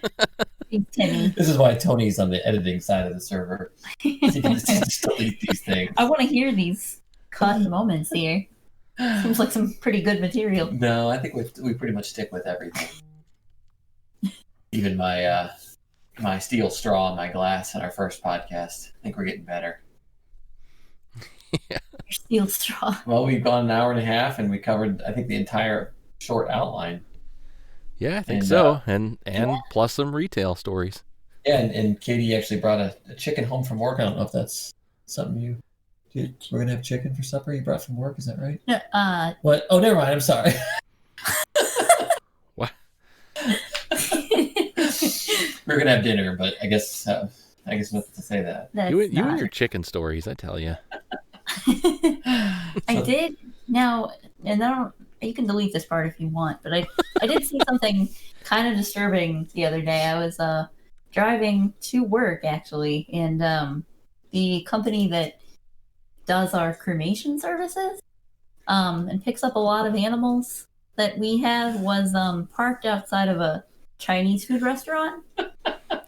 This is why Tony's on the editing side of the server. So you can just delete these things. I want to hear these cut moments here. Seems like some pretty good material. No, I think we pretty much stick with everything. Even my my steel straw in my glass in our first podcast. I think we're getting better. Yeah. Your steel straw. Well, we've gone an hour and a half, and we covered, I think, the entire short outline. Yeah, I think so. And plus some retail stories. Yeah, and Katie actually brought a chicken home from work. I don't know if that's something we're going to have chicken for supper you brought from work. Is that right? No, what? Oh, never mind. I'm sorry. What? We're going to have dinner, but I guess nothing to say that. You and your chicken stories, I tell you. I did. Now, and you can delete this part if you want, but I did see something kind of disturbing the other day. I was driving to work, actually, and the company that does our cremation services and picks up a lot of animals that we have was parked outside of a Chinese food restaurant.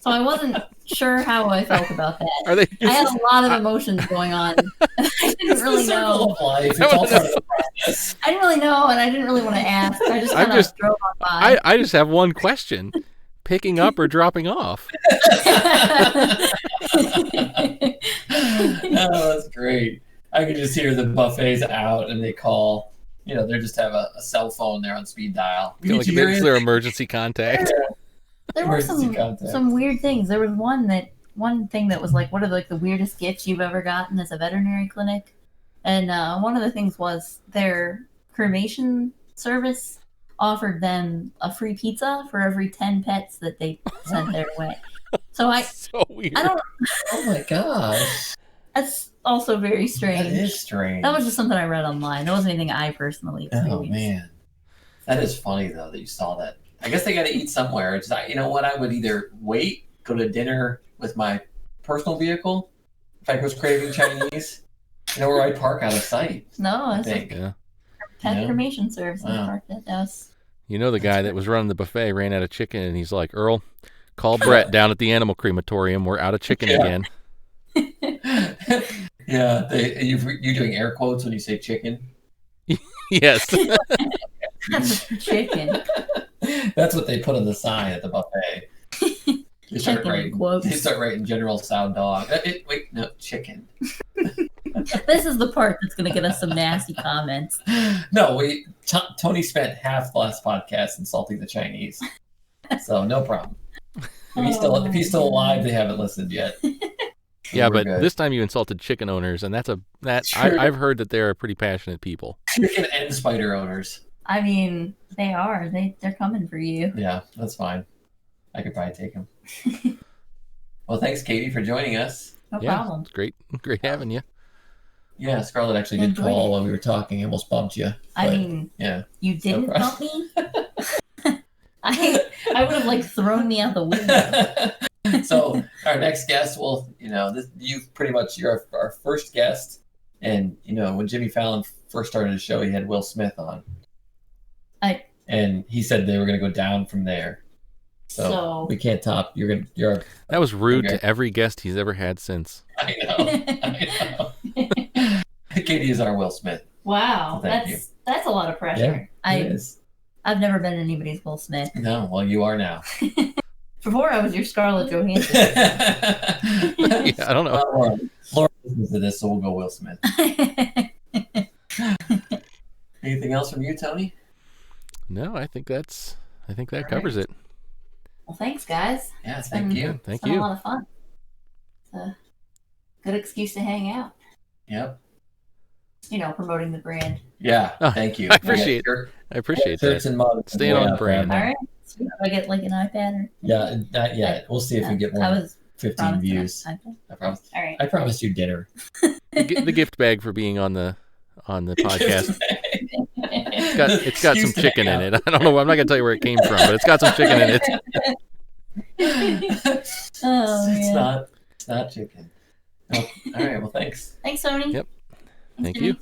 So I wasn't sure how I felt about that. I had a lot of emotions going on. I didn't really know. I didn't really know, and I didn't really want to ask. I just kind of drove on by. I just have one question. Picking up or dropping off? Oh, that's great. I can just hear the buffets out, and they call. You know, they just have a cell phone there on speed dial. I feel like it's their emergency contact. There were some weird things. There was one thing that was like, what are the weirdest gifts you've ever gotten as a veterinary clinic? And one of the things was their cremation service offered them a free pizza for every 10 pets that they sent their way. So so weird. Oh my gosh. That's also very strange. That is strange. That was just something I read online. That wasn't anything I personally experienced. Oh man. That is funny though that you saw that. I guess they got to eat somewhere. It's like, you know what? I would either wait, go to dinner with my personal vehicle, if I was craving Chinese, or I'd park out of sight. No, I think. Pet cremation service. Parked at us. You know, the guy that was running the buffet ran out of chicken, and he's like, "Earl, call Brett down at the animal crematorium. We're out of chicken again." Yeah, you doing air quotes when you say chicken? Yes. Chicken. That's what they put on the sign at the buffet. They start Chicken writing quotes. They start writing General Sow Dog. Wait, no, chicken. This is the part that's going to get us some nasty comments. No, Tony spent half the last podcast insulting the Chinese, so no problem. If he's still alive, they haven't listened yet. Yeah, We're but good. this time you insulted chicken owners, and Sure. I've heard that they're pretty passionate people. Chicken and spider owners. I mean, they are. They're coming for you. Yeah, that's fine. I could probably take them. Well, thanks, Katie, for joining us. No Yeah, problem. it's great having you. Yeah, Scarlett actually did Enjoyed call it. while we were talking. I almost bumped you. I but, mean, yeah. you didn't problem. help me. I would have like thrown me out the window. So our next guest, well, you're our first guest, and when Jimmy Fallon first started the show, he had Will Smith on, and he said they were going to go down from there. So we can't top. You're. That was rude Okay. to every guest he's ever had since. I know. Katie is our Will Smith. Wow, Thank that's a lot of pressure. It is. I've never been anybody's Will Smith. No, well, you are now. Before I was your Scarlett Johansson. Yeah, I don't know. Well, Laura listens to this, so we'll go Will Smith. Anything else from you, Tony? No, I think that All covers it. Well, thanks, guys. Yeah, It's thank been- you. Thank It's been you. a lot of fun. It's a good excuse to hang out. Yep. Promoting the brand. Yeah, Oh, thank you. I appreciate Shirt- I appreciate shirts that. and mugs. Staying on Yeah, brand. All right. So do I get like an iPad? Or Yeah, not yet. We'll see if we get more I than was 15 promised views. an iPad. I promise. All right. I promised you dinner. The gift bag for being on the podcast. It's got some Excuse to chicken hang in it. I don't know. I'm not gonna tell you where it came from, but it's got some chicken in it. Oh, It's man. not chicken. Oh, all right. Well, thanks. Thanks, Sony. Yep. Thanks, Thank Jimmy. you.